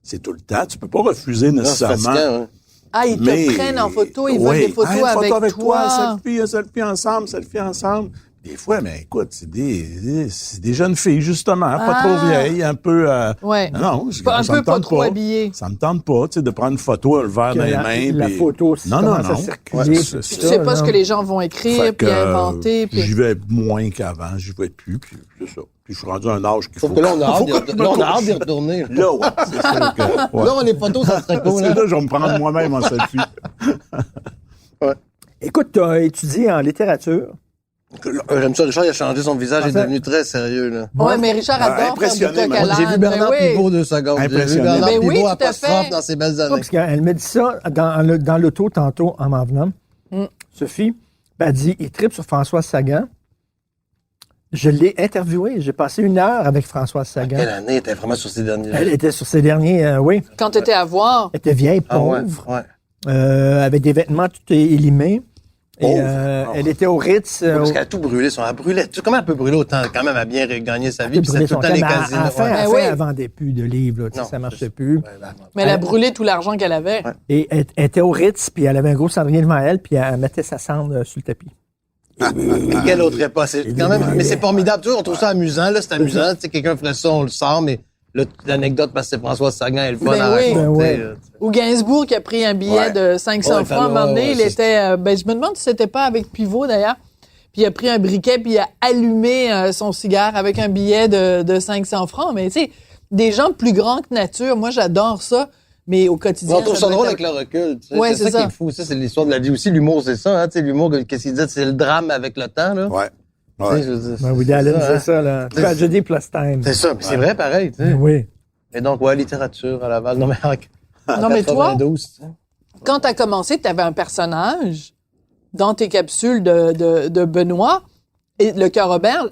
c'est tout le temps. Tu peux pas refuser Non, c'est nécessairement. fatigant, ouais. Ah, ils Mais- te prennent en photo, ils veulent Oui. des photos Hey, une avec, photo avec toi. un selfie ensemble. Des fois, mais écoute, c'est des jeunes filles, justement, pas Ah. trop vieilles, un peu... Ouais. Non, Un ça peu me pas tente trop habillé. Ça me tente pas, tu sais, de prendre une photo, le verre Que dans les la mains. la puis- photo, si Non, commence non. à circuler. Ouais, puis c'est tout Tu ça, sais pas là. ce que les gens vont écrire, Fait puis que, inventer. Puis... J'y vais moins qu'avant, j'y vais plus, puis c'est ça. Puis je suis rendu à un âge qu'il faut... Sauf que là, on a hâte faut d'y que je me là, on a hâte couche. d'y retourner. Là, ouais, c'est sûr que... ouais. Là, on les photos, ça serait cool. C'est Hein? là, je vais me prendre moi-même en selfie. Écoute, tu as étudié en littérature. J'aime ça, Richard, il a changé son visage, il est En fait- devenu très sérieux. Là. Ouais, mais Richard adore faire du impressionné, coq moi. à J'ai l'âne. vu Bernard Ben oui. Pivot 2 secondes. J'ai vu Impressionné. Bernard Ben oui, Pivot tout à apostrophe fait. dans ses belles Ouais, années. parce qu'elle me dit ça dans l'auto tantôt en m'en venant. Sophie, ben, elle dit, il tripe sur Françoise Sagan. Je l'ai interviewé. J'ai passé 1 heure avec Françoise Sagan. Quelle année était vraiment sur ces derniers Elle était sur ses derniers, oui. Quand t'étais à voir, Elle était vieille, Ah ouais, pauvre, ouais. avec des vêtements tout élimés. Et Pauvre. elle était au Ritz. Parce qu'elle a tout brûlé. Elle brûlait. Comment elle peut brûler autant? Quand même, elle a bien gagné sa vie. elle Puis c'était tout le temps les à casinos. la fin, Ouais. à la Ben fin, oui. elle vendait plus de livres. Là, tu sais, Non, ça marchait c'est- plus. Ouais, ben, mais elle a brûlé tout l'argent qu'elle avait. Ouais. Et elle était au Ritz, puis elle avait un gros cendrier devant elle, puis elle mettait sa cendre sur le tapis. Mais quelle autre époque? C'est quand même, mais c'est formidable. Tu vois, on trouve ça amusant, là. C'est amusant. Tu sais, quelqu'un ferait ça, on le sort, mais là, l'anecdote, parce que c'est François Sagan, elle est le fun Ben à oui. raconter. Ben ouais. là. Ou Gainsbourg qui a pris un billet Ouais. de 500 Ouais, francs. À un moment donné, ouais, il c'est- était... je me demande si c'était pas avec Pivot, d'ailleurs. Puis il a pris un briquet, puis il a allumé son cigare avec un billet de 500 francs. Mais tu sais, des gens plus grands que nature, moi, j'adore ça. Mais au quotidien... On trouve ça doit drôle être- avec le recul. Tu sais. Ouais, c'est c'est ça qui ça. est fou. Ça, c'est l'histoire de la vie aussi. L'humour, c'est ça. Hein? Tu sais, l'humour, qu'est-ce qu'il dit? C'est le drame avec le temps. Là. Ouais. Tu sais, Ouais. je veux dire, Ben, Woody Allen, ça, c'est hein. ça, là. C'est- Tragedy plus time. C'est ça. Mais c'est vrai, pareil. Tu sais. Oui. Et donc, ouais, littérature à Laval. Non, mais en Non, mais toi, 92, tu sais. quand t'as commencé, t'avais un personnage dans tes capsules de Benoît. Et le cœur Robert,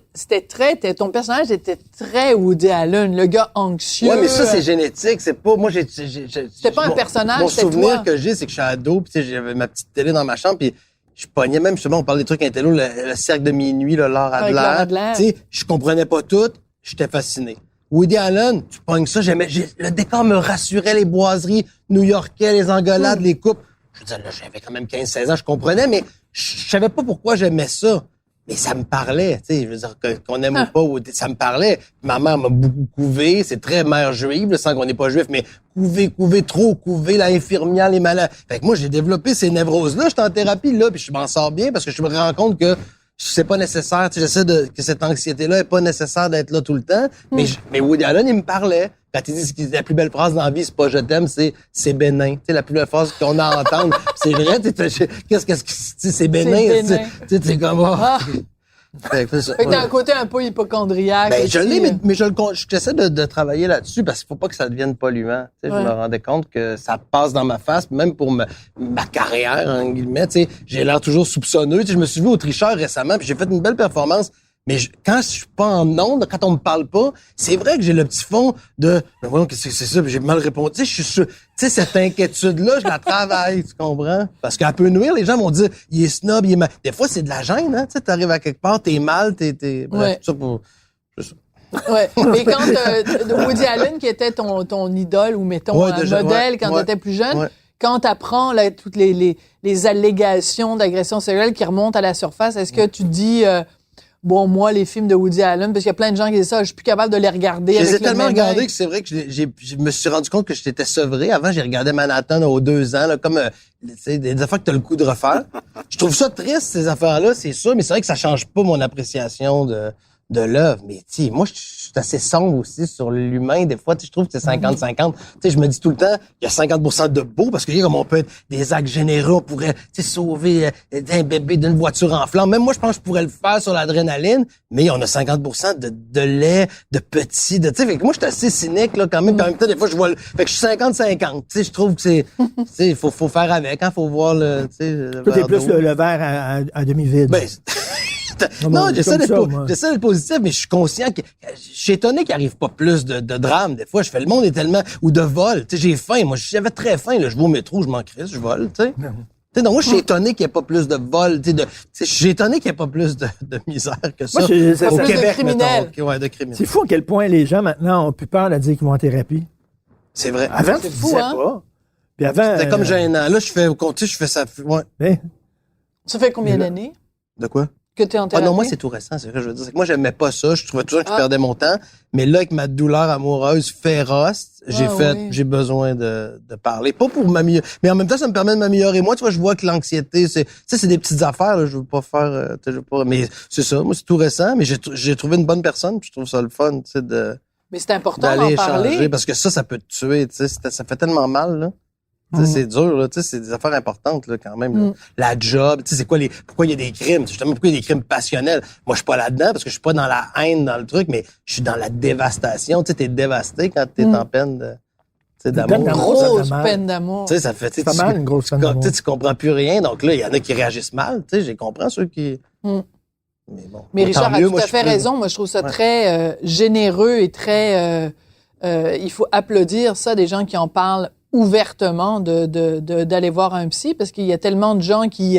ton personnage était très Woody Allen, le gars anxieux. Ouais, mais ça, c'est génétique. C'est pas, moi, C'était pas un personnage, mon c'était toi. souvenir que j'ai, c'est que je suis ado, puis j'avais ma petite télé dans ma chambre, puis je pognais même, justement, on parle des trucs intello, le cercle de minuit, là, Laure Avec Laure Adler. Adler. Tu sais, je comprenais pas tout, j'étais fasciné. Woody Allen, tu pognes ça, le décor me rassurait, les boiseries new-yorkais, les engueulades, les coupes. Je veux dire, là, j'avais quand même 15-16 ans, je comprenais, mais je savais pas pourquoi j'aimais ça. Mais ça me parlait, tu sais, je veux dire, qu'on aime ou pas, ça me parlait. Ma mère m'a beaucoup couvé, c'est très mère juive, sans qu'on n'est pas juif, mais trop couvé, l'infirmière, les malades. Fait que moi, j'ai développé ces névroses-là, j'étais en thérapie, là, puis je m'en sors bien parce que je me rends compte que c'est pas nécessaire, tu sais, que cette anxiété-là est pas nécessaire d'être là tout le temps. Mais Woody Allen, il me parlait. Quand il dit que la plus belle phrase dans la vie, c'est pas je t'aime, c'est bénin. Tu sais, la plus belle phrase qu'on a à entendre. C'est vrai, qu'est-ce que c'est bénin. Tu sais, c'est comme, Fait que t'as un côté un peu hypochondriaque. Ben, aussi. je l'ai, mais j'essaie de travailler là-dessus parce qu'il faut pas que ça devienne polluant. Tu sais, je me rendais compte que ça passe dans ma face, même pour ma carrière, en guillemets. Tu sais, j'ai l'air toujours soupçonneux. Tu sais, je me suis vu au tricheur récemment, puis j'ai fait une belle performance. Mais quand je suis pas en onde, quand on me parle pas, c'est vrai que j'ai le petit fond de ben voyons, qu'est-ce que c'est ça, puis j'ai mal répondu. Tu sais, je suis tu sais, cette inquiétude-là, je la travaille, tu comprends? Parce qu'elle peut nuire, les gens vont dire il est snob, il est mal. Des fois, c'est de la gêne, hein. Tu sais, t'arrives à quelque part, t'es mal, bref, tout ça pour. Ouais. Mais quand Woody Allen, qui était ton idole, ou mettons un modèle quand t'étais plus jeune, quand t'apprends là, toutes les allégations d'agression sexuelle qui remontent à la surface, est-ce que tu dis bon, moi, les films de Woody Allen, parce qu'il y a plein de gens qui disent ça, je suis plus capable de les regarder. Je les ai tellement regardés que c'est vrai que je me suis rendu compte que j'étais sevré. Avant, j'ai regardé Manhattan aux 2 ans, là, comme des affaires que t'as le coup de refaire. Je trouve ça triste, ces affaires-là, c'est sûr, mais c'est vrai que ça change pas mon appréciation de l'œuvre. Mais tu sais, moi, je suis assez sombre aussi sur l'humain. Des fois, je trouve que c'est 50-50. Tu sais, je me dis tout le temps, il y a 50% de beau, parce que comme on peut être des actes généreux, on pourrait sauver un bébé d'une voiture en flammes. Même moi, je pense que je pourrais le faire sur l'adrénaline, mais on a 50% de lait, de petit, tu sais. Fait que moi, je suis assez cynique, là, quand même. Puis en même temps, des fois, je vois fait que je suis 50-50. Tu sais, je trouve que c'est, tu sais, faut faire avec, hein, faut voir le, tu sais. Toi, t'es plus le verre à demi-vide. Ben, non, j'essaie d'être positif, mais je suis conscient que je suis étonné qu'il arrive pas plus de drames. Des fois, je fais le monde est tellement ou de vol. Tu sais, j'ai faim. Moi, j'avais très faim. Là, je vais au métro, je m'en crisse, je vole. Tu sais, donc moi, je suis étonné qu'il n'y ait pas plus de vol. Tu sais, je suis étonné qu'il n'y ait pas plus de misère que ça. Moi, au plus Québec, de criminels. mettons. Ouais, de criminels. C'est fou à quel point les gens maintenant ont plus peur de dire qu'ils vont en thérapie. C'est vrai. Avant, C'est tu fou, disais hein? pas. Puis avant, C'était comme gênant. Là, je fais ça. Ouais. Mais, Ça fait combien d'années De quoi? que t'es en Ah thérapie? non, moi, c'est tout récent. C'est ce que je veux dire. C'est que moi, j'aimais pas ça. Je trouvais toujours que je perdais mon temps. Mais là, avec ma douleur amoureuse féroce, j'ai besoin de parler. Pas pour m'améliorer. Mais en même temps, ça me permet de m'améliorer. Moi, tu vois, je vois que l'anxiété, c'est des petites affaires, là. Je veux pas faire, mais c'est ça. Moi, c'est tout récent. Mais j'ai trouvé une bonne personne. Puis je trouve ça le fun, tu sais, Mais c'est important d'en d'aller parler. échanger. Parce que ça peut te tuer, tu sais. Ça fait tellement mal, là. Tu sais, c'est dur, là. Tu sais, c'est des affaires importantes, là, quand même. Là. La job, tu sais, c'est quoi pourquoi il y a des crimes? Justement, pourquoi il y a des crimes passionnels? Moi, je suis pas là-dedans parce que je suis pas dans la haine, dans le truc, mais je suis dans la dévastation. Tu sais, t'es dévasté quand t'es en peine d'amour. Grosse peine d'amour. Tu sais, ça fait, c'est pas mal une grosse peine d'amour. Tu comprends plus rien. Donc là, il y en a qui réagissent mal. Tu sais, j'ai compris ceux qui. Mais bon. Mais Richard a mieux, tout à fait raison. Moi, je trouve ça très généreux et très. Il faut applaudir ça des gens qui en parlent ouvertement d'aller voir un psy parce qu'il y a tellement de gens qui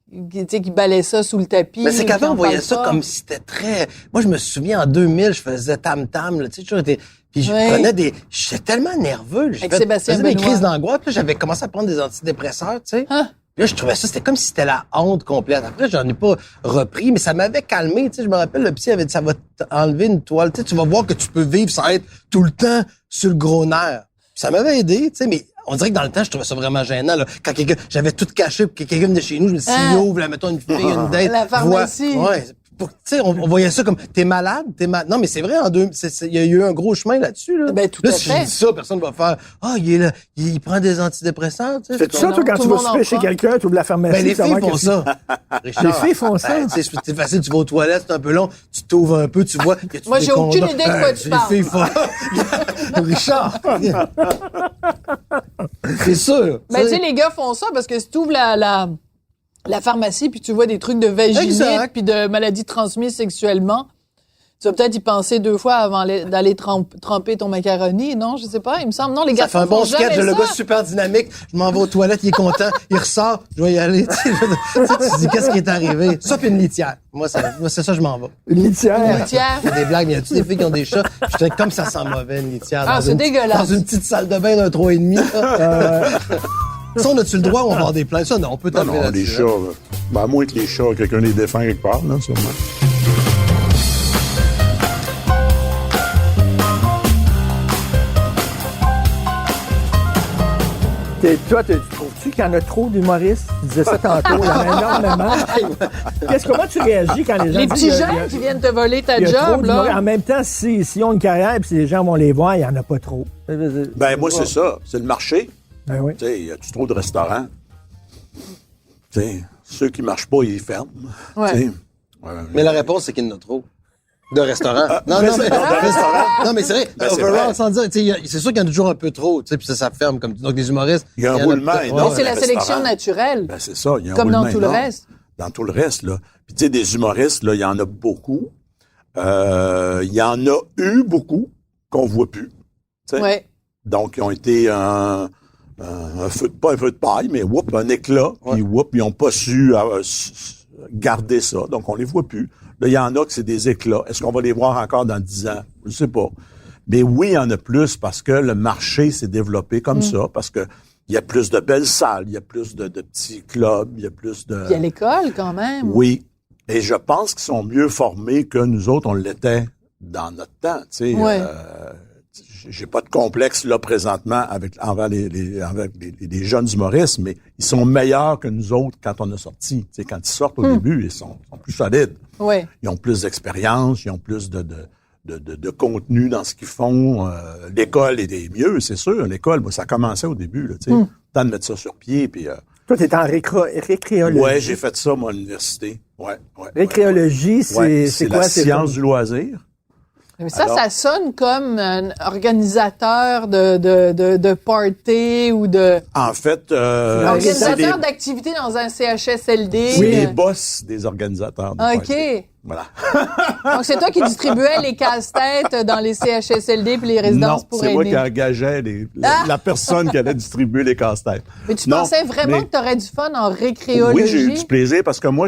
balaient ça sous le tapis. Mais c'est qu'avant, on voyait ça comme si c'était très... Moi, je me souviens, en 2000, je faisais tam-tam, là, tu sais, toujours été... Puis je prenais j'étais tellement nerveux. Je faisais des crises d'angoisse. Puis j'avais commencé à prendre des antidépresseurs, tu sais. Hein? Puis là, je trouvais ça, c'était comme si c'était la honte complète. Après, j'en ai pas repris, mais ça m'avait calmé, tu sais. Je me rappelle, le psy avait dit, ça va t'enlever une toile. Tu sais, tu vas voir que tu peux vivre sans être tout le temps sur le gros nerf. Ça m'avait aidé, tu sais, mais on dirait que dans le temps, je trouvais ça vraiment gênant, là. Quand j'avais tout caché pour que quelqu'un venait chez nous, je me dis, s'il ouvre, là, mettons, une fille, une date. La pharmacie. Ouais. Tu sais, on voyait ça comme, t'es malade, Non, mais c'est vrai, il y a eu un gros chemin là-dessus, là. Ben, tout là, à si fait. je dis ça, personne va faire, il est là, il prend des antidépresseurs, tu sais. Fais-tu ça, toi, quand tout tu le vas monde en souper chez prend. quelqu'un, tu ouvres la pharmacie. Ben, les savoir filles font qu'est-ce ça. Richard, Les filles font ça. C'est facile, tu vas aux toilettes, c'est un peu long, tu t'ouvres un peu, tu vois. Moi, j'ai aucune idée de quoi tu parles. Les filles font Richard. C'est sûr. Ben, tu sais, les gars font ça parce que si tu ouvres la pharmacie puis tu vois des trucs de vaginite Exact. puis de maladies transmises sexuellement, tu vas peut-être y penser 2 fois avant d'aller tremper ton macaroni, non? Je sais pas, il me semble. Non, les gars Ça fait un bon sketch, le gars super dynamique. Je m'en vais aux toilettes, il est content, il ressort, je vais y aller. Tu te dis, qu'est-ce qui est arrivé? Ça, puis une litière. Moi, c'est ça, je m'en vais. Une litière. litière. Il y a des blagues, mais y a-tu des filles qui ont des chats? Je fais comme ça sent mauvais, une litière. Ah, dans c'est une- dégueulasse. Dans une petite salle de bain d'un 3,5. Ça, on a-tu le droit ou on va avoir des plaintes? Ça, non, on peut Non, t'enlever non, les là-dessus. chats, à moins que les chats, quelqu'un les défend quelque part, là, sûrement. Toi, trouves-tu qu'il y en a trop d'humoristes? Tu disais ça tantôt, il y en a énormément. Comment tu réagis quand les gens Les disent, petits il y a- jeunes qui viennent te voler ta il y a trop job, d'humoristes? là. En même temps, s'ils ont une carrière et si les gens vont les voir, il n'y en a pas trop. Ben, moi, c'est ça. C'est le marché. Ben oui. Tu sais, y a-tu trop de restaurants? Tu sais, ceux qui marchent pas, ils ferment. Ouais. Tu sais. Mais la réponse, c'est qu'il y en a trop. De restaurants. Non, mais c'est vrai. Ben, c'est Overall, vrai. sans dire, tu sais, c'est sûr qu'il y en a toujours un peu trop, tu sais, puis ça ferme comme donc les humoristes. Il y a un en roulement peut-être- énorme. Mais c'est la le sélection restaurant. naturelle. Ben, c'est ça. Il y a un Comme dans roulement tout le énorme. reste. Dans tout le reste, là. Puis, tu sais, des humoristes, là, il y en a beaucoup. Il y en a eu beaucoup qu'on voit plus. Tu sais. Ouais. Donc, ils ont été un feu de, pas un feu de paille, mais un éclat. Puis, ils n'ont pas su garder ça. Donc, on les voit plus. Là, il y en a que c'est des éclats. Est-ce qu'on va les voir encore dans 10 ans? Je sais pas. Mais oui, il y en a plus parce que le marché s'est développé comme ça, parce que il y a plus de belles salles, il y a plus de petits clubs, il y a plus de... Il y a l'école, quand même. Oui. Et je pense qu'ils sont mieux formés que nous autres, on l'était dans notre temps. Tu sais, Ouais. j'ai pas de complexe là présentement envers les jeunes humoristes, mais ils sont meilleurs que nous autres quand on a sorti. Tu sais, quand ils sortent au début, ils sont plus solides. Ouais. Ils ont plus d'expérience, ils ont plus de contenu dans ce qu'ils font. L'école est mieux, c'est sûr. L'école, moi, ça commençait au début. Là, tu sais, temps de mettre ça sur pied. Puis, Toi, tu es en récréologie. ouais, j'ai fait ça, moi, à l'université. Ouais. Récréologie, Ouais, c'est quoi? la C'est science comme- du loisir. Mais ça, Alors- ça sonne comme un organisateur de party ou de... En fait, Organisateur d'activités dans un CHSLD. c'est les boss des organisateurs. de OK. party. Voilà. Donc, c'est toi qui distribuais les casse-têtes dans les CHSLD puis les résidences Non, pour c'est moi aînés. qui engageais la personne qui allait distribuer les casse-têtes. Mais tu Non, pensais vraiment mais- que tu aurais du fun en récréologie? Oui, j'ai eu du plaisir parce que moi,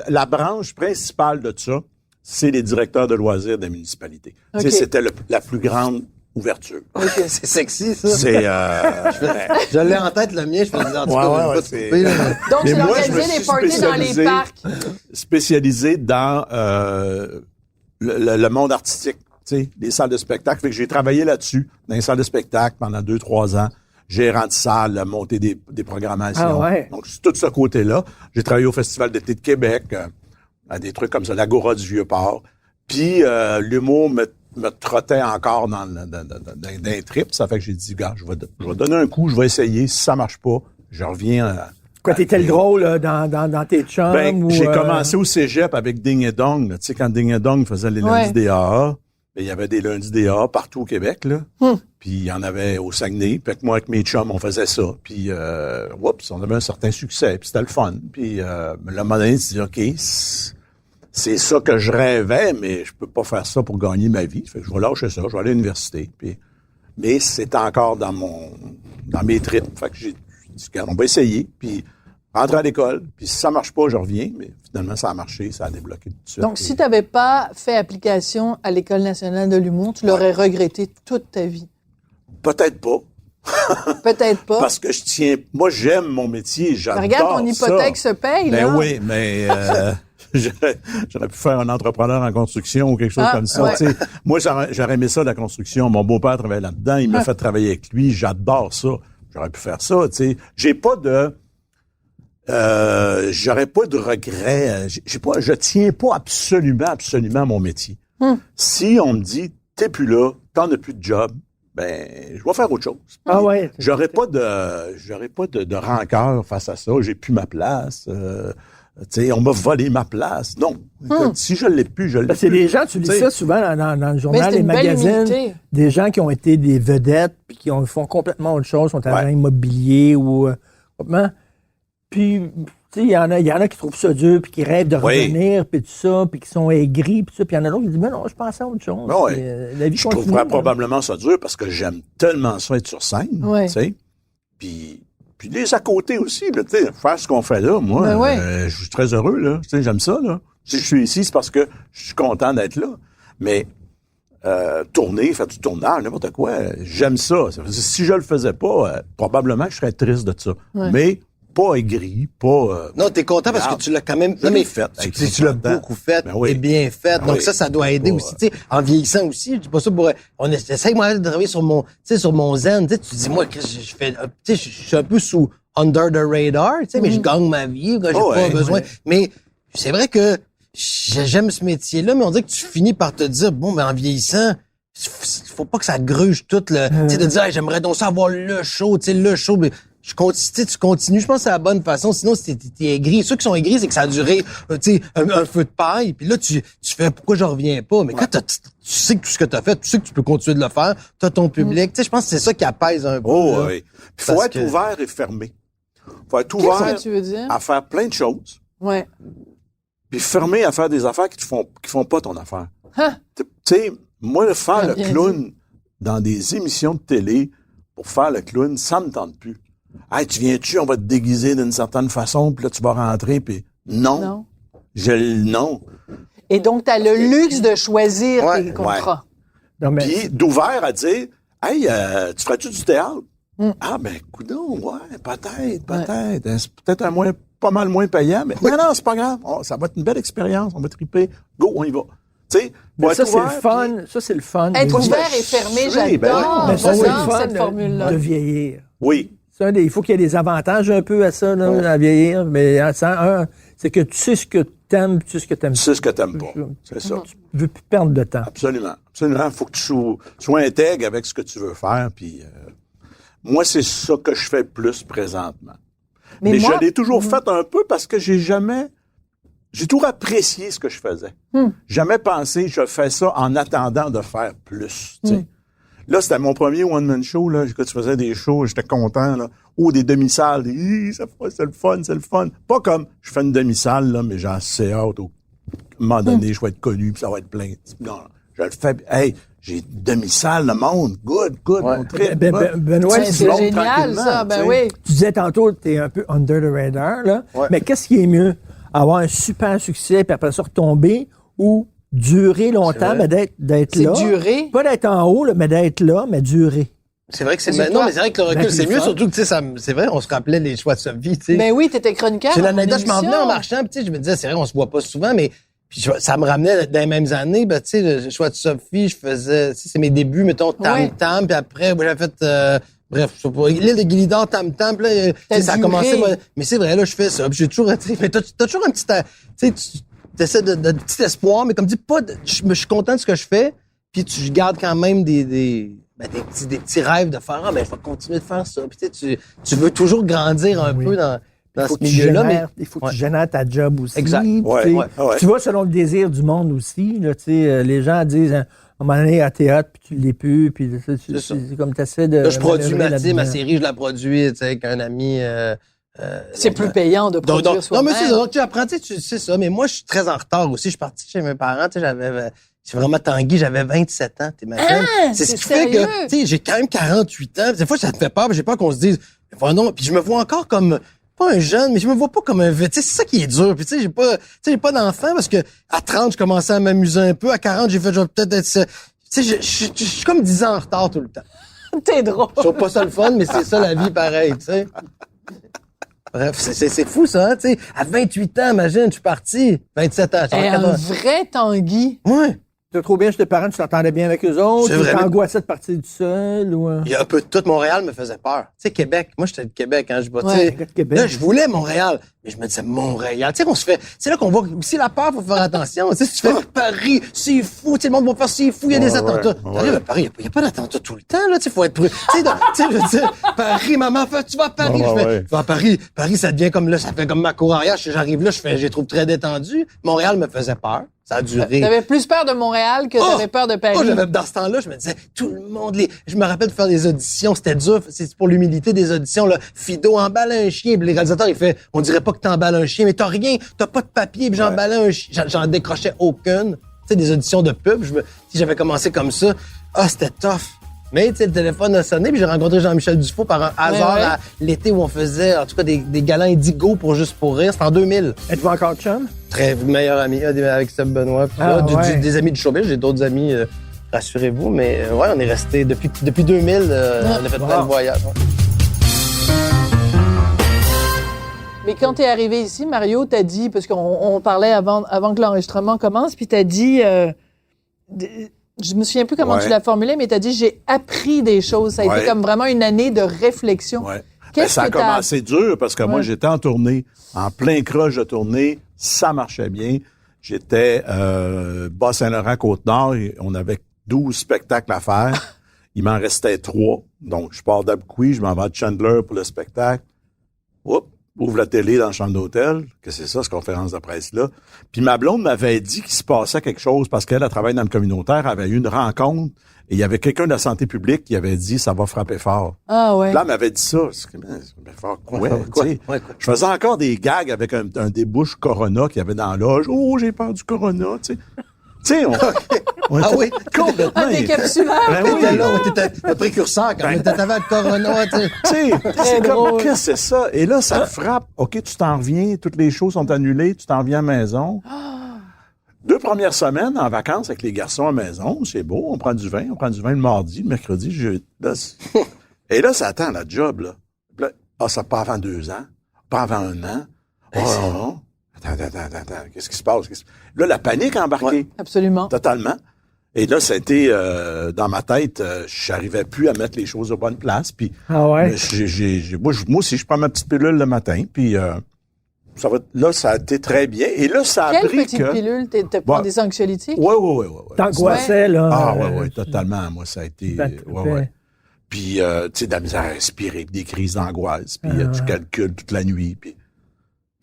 la branche principale de ça, c'est les directeurs de loisirs des municipalités. OK. Tu sais, c'était la plus grande ouverture. C'est sexy, ça. C'est, Je l'ai en tête, le mien, je me disais, en tout cas, Ouais, je vais ouais, pas te c'est- couper, là. Donc, Mais tu moi, je me organisais suis des parties dans les spécialisé- parcs. spécialisé dans le monde artistique, tu sais, les salles de spectacle. Fait que j'ai travaillé là-dessus, dans les salles de spectacle pendant 2-3 ans. Gérant de salle, monter des programmations. Ah ouais. Donc, c'est tout ce côté-là. J'ai travaillé au Festival d'été de Québec, à des trucs comme ça, l'Agora du Vieux-Port. Puis, l'humour me trottait encore dans les trips. Ça fait que j'ai dit, gars, je vais donner un coup, je vais essayer. Si ça marche pas, je reviens. Quoi, t'étais le drôle là, dans tes chums? Ben, ou, j'ai commencé au cégep avec Ding et Dong. là. Tu sais, quand Ding et Dong faisait les lundis Ouais. des AA, ben, il y avait des lundis des AA partout au Québec, là. Puis il y en avait au Saguenay. Fait que moi, avec mes chums, on faisait ça. Puis, on avait un certain succès. Puis c'était le fun. Puis, le moment donné, tu dis, OK, c'est ça que je rêvais, mais je peux pas faire ça pour gagner ma vie. Fait que je vais lâcher ça. Je vais aller à l'université. Puis, mais c'est encore dans mes tripes. Fait que j'ai dit, regarde, on va essayer. Puis, rentrer à l'école. Puis, si ça marche pas, je reviens. Mais finalement, ça a marché. Ça a débloqué tout de suite. Donc, si tu n'avais pas fait application à l'École nationale de l'humour, tu l'aurais regretté toute ta vie. Peut-être pas. Peut-être pas. Parce que moi, j'aime mon métier. J'adore Regarde, ton hypothèque ça. se paye, Ben là. oui, mais j'aurais pu faire un entrepreneur en construction ou quelque chose comme ça. ouais. Tu sais, moi, j'aurais aimé ça, la construction. Mon beau-père travaillait là-dedans. Il m'a fait travailler avec lui. J'adore ça. J'aurais pu faire ça. Tu sais. J'ai pas de j'aurais pas de regrets. Je tiens pas absolument à mon métier. Si on me dit, t'es plus là, t'en as plus de job, ben, je vais faire autre chose. Ah ouais. J'aurais pas de rancœur face à ça. J'ai plus ma place. Tu sais, on m'a volé ma place. Non. Écoute, si je l'ai plus, je l'ai plus. C'est des gens, tu lis ça souvent dans le journal, c'est les une belle magazines, humilité. des gens qui ont été des vedettes puis qui font complètement autre chose, sont agents immobiliers ou complètement. Puis, tu sais, il y en a qui trouvent ça dur puis qui rêvent de revenir puis tout ça, puis qui sont aigris puis ça, puis il y en a d'autres qui disent mais non, je pensais à autre chose. Ben ouais. Puis, la vie Je continue, trouverais là. probablement ça dur parce que j'aime tellement ça être sur scène, Ouais. tu sais. Puis les à côté aussi, là, tu sais, faire ce qu'on fait là, moi, Ben ouais. je suis très heureux, là. Tu sais, j'aime ça, là. Si je suis ici, c'est parce que je suis content d'être là. Mais tourner, faire du tournage, n'importe quoi, j'aime ça. Si je le faisais pas, probablement que je serais triste de ça. Ouais. Mais pas aigri, pas... Non, t'es content parce que tu l'as quand même... Je Non, l'ai mais fait. tu l'as beaucoup fait Ben oui. et bien fait. Ben Donc oui. ça doit aider Ouais. aussi. Tu sais, en vieillissant aussi, je dis pas ça pour... J'essaie, moi, de travailler sur mon zen. Tu sais, tu dis, moi, je fais... Tu sais, je suis un peu sous under the radar, tu sais, mais je gagne ma vie, j'ai pas besoin. Mais c'est vrai que j'aime ce métier-là, mais on dirait que tu finis par te dire, bon, ben en vieillissant, faut pas que ça gruge tout le... Tu sais, de dire, hey, j'aimerais donc ça avoir le show, tu sais, le show, mais... tu continues. Je pense que c'est la bonne façon. Sinon, si t'es aigri. Ceux qui sont aigris, c'est que ça a duré, tu sais, un feu de paille. Puis là, tu fais pourquoi je reviens pas. Mais quand tu sais que tout ce que t'as fait, tu sais que tu peux continuer de le faire. T'as ton public. Tu sais, je pense que c'est ça qui apaise un peu. Oh, là. oui. Puis faut Parce être que- ouvert et fermé. Faut être Qu'est-ce ouvert que tu veux dire? à faire plein de choses. Ouais. Puis fermé à faire des affaires qui font pas ton affaire. Hein? Tu sais, moi, de faire le Bien clown dans des émissions de télé pour faire le clown, ça me tente plus. Hey, tu viens-tu, on va te déguiser d'une certaine façon, puis là, tu vas rentrer, puis non. Non. Non. Et donc, tu as le luxe de choisir Ouais. tes contrats. Non, mais Puis d'ouvert à dire, hey, tu ferais-tu du théâtre? Ah, ben, coudonc, ouais, peut-être. C'est peut-être pas mal moins payant, mais non, c'est pas grave. Oh, ça va être une belle expérience, on va triper. Go, on y va. Tu sais, mais faut ça, être c'est le ouvert, fun. Ça, c'est le fun. Être de- ouvert et fermé, Oui, ben j'adore. oui. Mais ça, c'est le J'adore fun cette formule-là. de vieillir. Oui. Il faut qu'il y ait des avantages un peu à ça, là, à vieillir. Mais c'est que tu sais ce que t'aimes, tu sais ce que t'aimes. Tu sais ce que t'aimes pas. C'est ça. Tu veux plus perdre de temps. Absolument. Absolument. Faut que tu sois intègre avec ce que tu veux faire. Puis moi, c'est ça que je fais le plus présentement. Mais moi- je l'ai toujours fait un peu parce que j'ai toujours apprécié ce que je faisais. Jamais pensé, je fais ça en attendant de faire plus. Tu sais. Là, c'était mon premier one-man show. Là. Quand tu faisais des shows, j'étais content. Là. Ou des demi-salles. C'est le fun. Pas comme je fais une demi-salle, là, mais j'ai assez hâte. À un moment donné, je vais être connu, puis ça va être plein. Non, je le fais. Hey, j'ai une demi-salle, le monde. Good, on tripe. Benoît, Ben, tu c'est montes génial, tranquillement, ça. Ben tu sais. oui. disais tantôt, t'es un peu under the radar, là. Ouais. Mais qu'est-ce qui est mieux? Avoir un super succès, puis après ça retomber, ou durer longtemps, mais d'être C'est là? durer. Pas d'être en haut, là, mais d'être là, mais durer. C'est vrai que C'est non, toi. mais c'est vrai que le recul, Ben, c'est mieux. fun. Surtout que, tu sais, c'est vrai, on se rappelait les choix de sa vie, tu sais. Ben oui, t'étais chroniqueur. C'est dans mon l'anecdote, je m'en venais émission. en marchant, puis tu sais, je me disais, c'est vrai, on se voit pas souvent, mais puis ça me ramenait dans les mêmes années, ben tu sais, le choix de Sophie, je faisais, tu sais, c'est mes débuts, mettons, tam-tam, puis après, j'avais fait, bref, je sais pas, l'île de Guilidor, tam-tam, puis là, tu sais, ça a duré. commencé, moi, mais c'est vrai, là, je fais ça, puis j'ai toujours, tu sais, mais t'as toujours un petit, tu sais, tu essaies de petit espoir, mais comme dis pas, je suis content de ce que je fais, puis tu gardes quand même des petits rêves de faire, je vais continuer de faire ça, puis tu sais, tu veux toujours grandir un peu dans Il faut ce que tu milieu-là, mais génères, il faut que tu génères ta job aussi. Exact. Puis, Ouais, tu sais, ouais. Tu vas selon le désir du monde aussi. Là, tu sais, les gens disent, à un moment donné, à théâtre, puis tu l'es plus, puis C'est ça. c'est comme tu essaies de... là, je produis manœuvrer ma là-dedans. série, je la produis, tu sais, avec un ami. C'est plus payant de Donc, produire non, soi-même. mais c'est ça. Donc, tu apprends, tu sais, tu sais ça. Mais moi, je suis très en retard aussi. Je suis parti chez mes parents, tu sais, c'est vraiment tanguy, j'avais 27 ans, t'imagines? C'est ce c'est qui fait sérieux? que, tu sais, j'ai quand même 48 ans. Des fois, ça te fait peur, mais j'ai peur qu'on se dise, non. Puis je me vois encore comme, pas un jeune, mais je me vois pas comme un vieux. Tu sais, c'est ça qui est dur. Puis tu sais, j'ai pas d'enfant parce que à 30, je commençais à m'amuser un peu. À 40, j'ai fait, je vais peut-être être, tu sais, je suis comme 10 ans en retard tout le temps. T'es drôle. Je trouve pas ça le fun, mais c'est ça la vie pareil, tu sais. Bref, c'est fou ça, hein, tu sais. À 28 ans, imagine, je suis parti. 27 ans, Et j'avais un 80. vrai Tanguy. Ouais. T'es trop bien chez tes parents, tu t'entendais bien avec eux autres? C'est Tu vrai, mais- t'angoissais de partir du seul? Ou... Il y a un peu de tout. Montréal me faisait peur. Tu sais, Québec. Moi, j'étais de Québec, hein. Je vois, Ouais, tu sais. gars de Québec. Là, je voulais Montréal. Mais je me disais, Montréal. Tu sais, on se fait, c'est là qu'on voit, si la peur, faut faire attention. Tu sais, si tu fais Paris, c'est fou. Tu sais, le monde va faire, c'est fou, il y a des attentats. ouais. T'arrives à Paris, il y a pas d'attentats tout le temps, là. Tu sais, faut être prudent. Tu sais, je veux dire, Paris, maman, tu vas à Paris. Ouais, Je fais, ouais. tu vas à Paris. Paris, ça devient comme là, ça fait comme ma cour arrière. J'arrive là, j'ai trouve très détendu. Montréal me faisait peur. Ça a duré. T'avais plus peur de Montréal que t'avais peur de Paris. Dans ce temps-là, je me disais, tout le monde, je me rappelle de faire des auditions, c'était dur, c'est pour l'humilité des auditions, là. Fido emballe un chien, puis les réalisateurs, il fait, on dirait pas que t'emballes un chien, mais t'as rien, t'as pas de papier, puis j'emballais un chien, j'en décrochais aucune. Tu sais, des auditions de pub, si j'avais commencé comme ça, c'était tough. Mais, tu sais, le téléphone a sonné, puis j'ai rencontré Jean-Michel Dufault par un hasard ouais. à l'été où on faisait, en tout cas, des galants Indigo pour Juste pour rire. C'était en 2000. Êtes-vous encore chum? Très meilleur ami avec Seb Benoît. Puis Ah, là, ouais. des amis du showbiz, j'ai d'autres amis, rassurez-vous, mais ouais, on est restés depuis 2000, on a fait plein de voyages. Ouais. Mais quand t'es arrivé ici, Mario, t'as dit, parce qu'on parlait avant que l'enregistrement commence, puis t'as dit, je me souviens plus comment Ouais. tu l'as formulé, mais t'as dit, j'ai appris des choses. Ça a été Ouais. comme vraiment une année de réflexion. Ouais. Qu'est-ce Ça a que t'as... commencé dur parce que moi, Ouais. j'étais en tournée, en plein crush de tournée. Ça marchait bien. J'étais Bas-Saint-Laurent, Côte-Nord. Et on avait 12 spectacles à faire. Il m'en restait 3. Donc, je pars d'Abqui, je m'en vais à Chandler pour le spectacle. Oups, ouvre la télé dans la chambre d'hôtel. Que c'est ça, cette conférence de presse-là? Puis ma blonde m'avait dit qu'il se passait quelque chose parce qu'elle travaille dans le communautaire, avait eu une rencontre et il y avait quelqu'un de la santé publique qui avait dit « ça va frapper fort ». Ah ouais. Là, elle m'avait dit ça. C'est comme, ça frapper fort. Quoi? Tu sais? quoi? Je faisais encore des gags avec un débouche Corona qu'il y avait dans la loge. « Oh, j'ai peur du Corona ». Tu sais, on Ah était oui? complètement... Un décapsuleur. Ben oui. T'étais là, t'étais le précurseur quand même. T'avais le corona, tu sais. Tu sais, c'est drôle. comme, qu'est-ce que c'est ça? Et là, ça te frappe. OK, tu t'en reviens, toutes les choses sont annulées, tu t'en reviens à la maison. 2 premières semaines en vacances avec les garçons à la maison, c'est beau, on prend du vin le mardi, le mercredi, le jeudi. Là, et là, ça attend la job, là. Puis là, ça pas avant 2 ans, pas avant 1 an. Oh. Attends, qu'est-ce qui se passe? Là, la panique a embarqué. Ouais. Absolument. Totalement. Et là, ça a été, dans ma tête, j'arrivais plus à mettre les choses aux bonnes places. Puis, Ah ouais? moi aussi, je prends ma petite pilule le matin. Puis, ça a été très bien. Et là, ça a Quelle pris petite que... pilule? T'as pris Ouais. des anxiolytiques? Ouais. T'angoissais, là. Ah, ouais, totalement. Moi, ça a été... Ben, ouais. Puis, tu sais, de la misère à respirer, puis des crises d'angoisse. Puis, tu calcules toute la nuit. Puis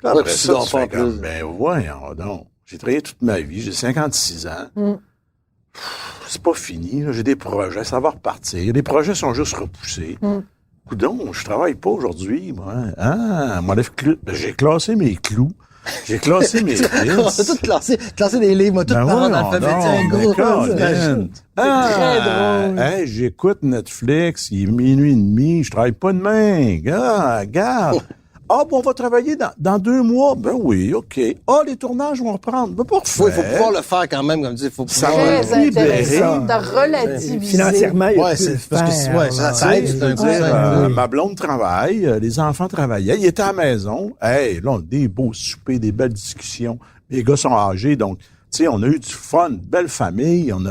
Ouais, après puis tu ça, dors tu pas fais en comme, plus. ben voyons donc. J'ai travaillé toute ma vie, j'ai 56 ans. C'est pas fini, là. J'ai des projets, ça va repartir. Les projets sont juste repoussés. Coudon, je travaille pas aujourd'hui, moi. Ah, moi, j'ai classé mes clous. J'ai classé mes On a listes. tout classé des livres, moi, tout Ben par ordre voyons alphabétique, donc, gros. Colin. très drôle. Hey, j'écoute Netflix, il est 12:30, je travaille pas demain. Regarde. Ah, bon, on va travailler dans 2 mois. Ben oui, OK. Ah, les tournages vont reprendre. Ben parfait. Il faut pouvoir le faire quand même, comme tu dis. Faut Ça pouvoir... va Très libérer. intéressant. T'as relativisé. Financièrement, il y a Ouais, plus c'est de parce que faire, ouais, ça aide, c'est un coup. Ma blonde travaille, les enfants travaillaient, ils étaient à la maison. Hey, là, on a des beaux soupers, des belles discussions. Les gars sont âgés, donc, tu sais, on a eu du fun, belle famille, on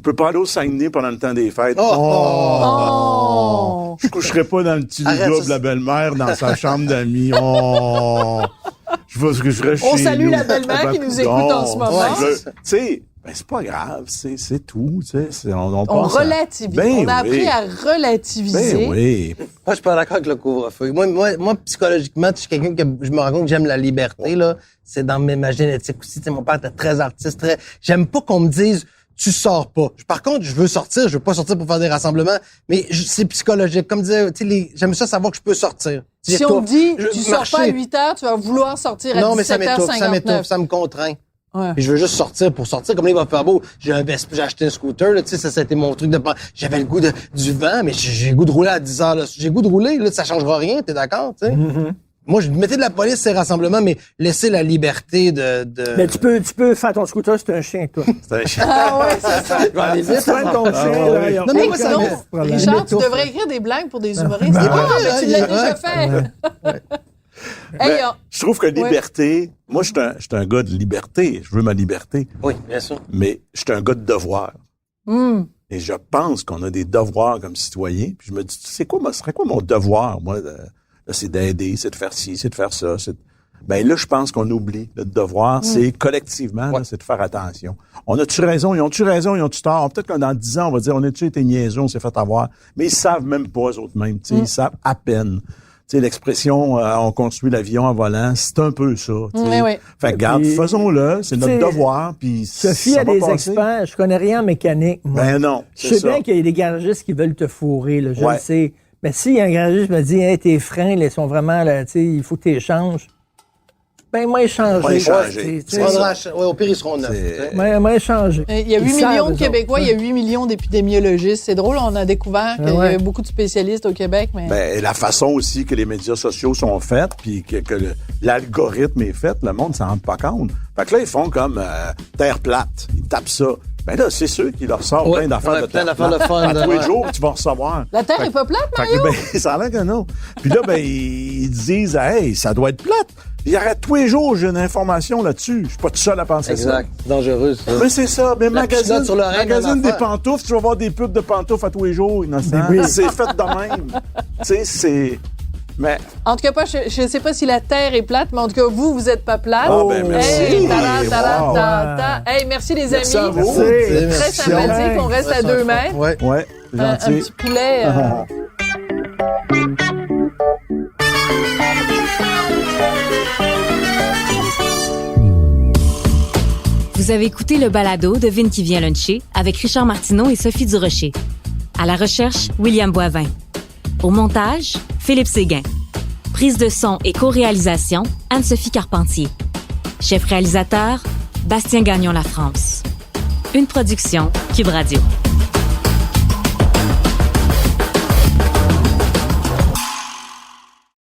peut pas aller au Saguenay pendant le temps des fêtes. Oh! Je coucherai pas dans le petit lit Arrête, de ça, la belle-mère dans sa chambre d'amis. Je ferais chez On salue nous. la belle-mère qui nous écoute en ce moment. Tu sais, ben, c'est pas grave, c'est tout, tu sais. On On pense à- relativise. Ben on a oui. appris à relativiser. Ben oui. Moi, je suis pas d'accord avec le couvre-feu. Moi, psychologiquement, je suis quelqu'un que je me rends compte que j'aime la liberté, là. C'est dans ma génétique aussi. Tu sais, mon père était très artiste, j'aime pas qu'on me dise, tu sors pas. Par contre, je veux sortir, je veux pas sortir pour faire des rassemblements, mais c'est psychologique. Comme disait, tu sais, j'aime ça savoir que je peux sortir. Si on te dit, Je- tu sors marcher. pas à 8 heures, tu vas vouloir sortir à Non, mais ça 17h59. m'étouffe, ça me contraint. Ouais. Puis je veux juste sortir pour sortir. Comme là, il va faire beau. J'ai acheté un scooter, là, tu sais, ça a été mon truc de... J'avais le goût du vent, mais j'ai le goût de rouler à 10 heures, là. J'ai le goût de rouler, là, ça changera rien, t'es d'accord, tu sais? Moi, je mettais de la police ces rassemblements, mais laisser la liberté de... Mais tu peux faire ton scooter, c'est un chien, toi. Ah ouais, c'est ça. Je vais aller vite. Tu prends ton chien, là, y a Non, mais Hey, moi, aucun ça sinon, problème. Richard, tu m'étouffe. devrais écrire des blagues pour des humoristes. Ben Ah, ouais, mais tu ouais, l'as ouais. déjà fait. Hey, Je trouve que liberté, moi, je suis un gars de liberté. Je veux ma liberté. Oui, bien sûr. Mais je suis un gars de devoir. Et je pense qu'on a des devoirs comme citoyens. Puis je me dis, ce serait quoi mon devoir, moi? Là, c'est d'aider, c'est de faire ci, c'est de faire ça. Ben là, je pense qu'on oublie. Notre devoir, c'est collectivement, là, c'est de faire attention. On a-tu raison? Ils ont-tu raison? Ils ont-tu tort? Peut-être que dans 10 ans, on va dire, on a-tu été niaiseux, on s'est fait avoir. Mais ils savent même pas, eux autres mêmes. Ils savent à peine. Tu sais, l'expression on construit l'avion en volant, c'est un peu ça. Oui. Fait que regarde, faisons-le, c'est notre devoir. Puis Sophie ça a va des passer. experts, je connais rien en mécanique, moi. Ben non, Je c'est sais ça. bien qu'il y a des garagistes qui veulent te fourrer, là, je Ouais. le sais. Mais si un garagiste me dit, hey, tes freins, là, ils sont vraiment, là, tu sais, il faut que tu les changes. Ben, moi, échanger. Moi, échanger. Tu sais, Au pire, ils seront neufs. C'est- moi, échanger. Il y a 8 Ils savent, millions de eux Québécois, autres. il y a 8 millions d'épidémiologistes. C'est drôle, on a découvert qu'il y Ouais. a beaucoup de spécialistes au Québec, mais... Ben, la façon aussi que les médias sociaux sont faits, puis que l'algorithme est fait, le monde s'en rend pas compte. Fait que là, ils font comme terre plate. Ils tapent ça. Ben là, c'est sûr qu'ils leur sortent Ouais, plein d'affaires ouais, de plein terre d'affaires plate. de fun, À tous les ouais. jours, tu vas recevoir. La Terre est pas plate, Fait Mario? que, ben, ça a l'air que non. Puis là, ben, ils disent, hey, ça doit être plate. Il arrête tous les jours, j'ai une information là-dessus. Je suis pas tout seul à penser Exact. C'est dangereux, ça. ça. Mais c'est ça. Mais La magazine, petite note sur l'oreille, magazine même des affaire. pantoufles, tu vas voir des pubs de pantoufles à tous les jours, innocent. C'est fait de même. Tu sais, c'est... Mais... En tout cas, je sais pas si la Terre est plate, mais en tout cas, vous êtes pas plate. Ah, ben, merci. Hey, ta. Wow. Hey, merci les Merci à amis. vous. Très Merci. sympathique, on reste à 2 mètres. Ouais. Ouais, c'est Un gentil. petit poulet. Vous avez écouté le balado de Vin qui vient luncher avec Richard Martineau et Sophie Durocher. À la recherche, William Boivin. Au montage, Philippe Séguin. Prise de son et co-réalisation, Anne-Sophie Carpentier. Chef réalisateur, Bastien Gagnon La France. Une production Cube Radio.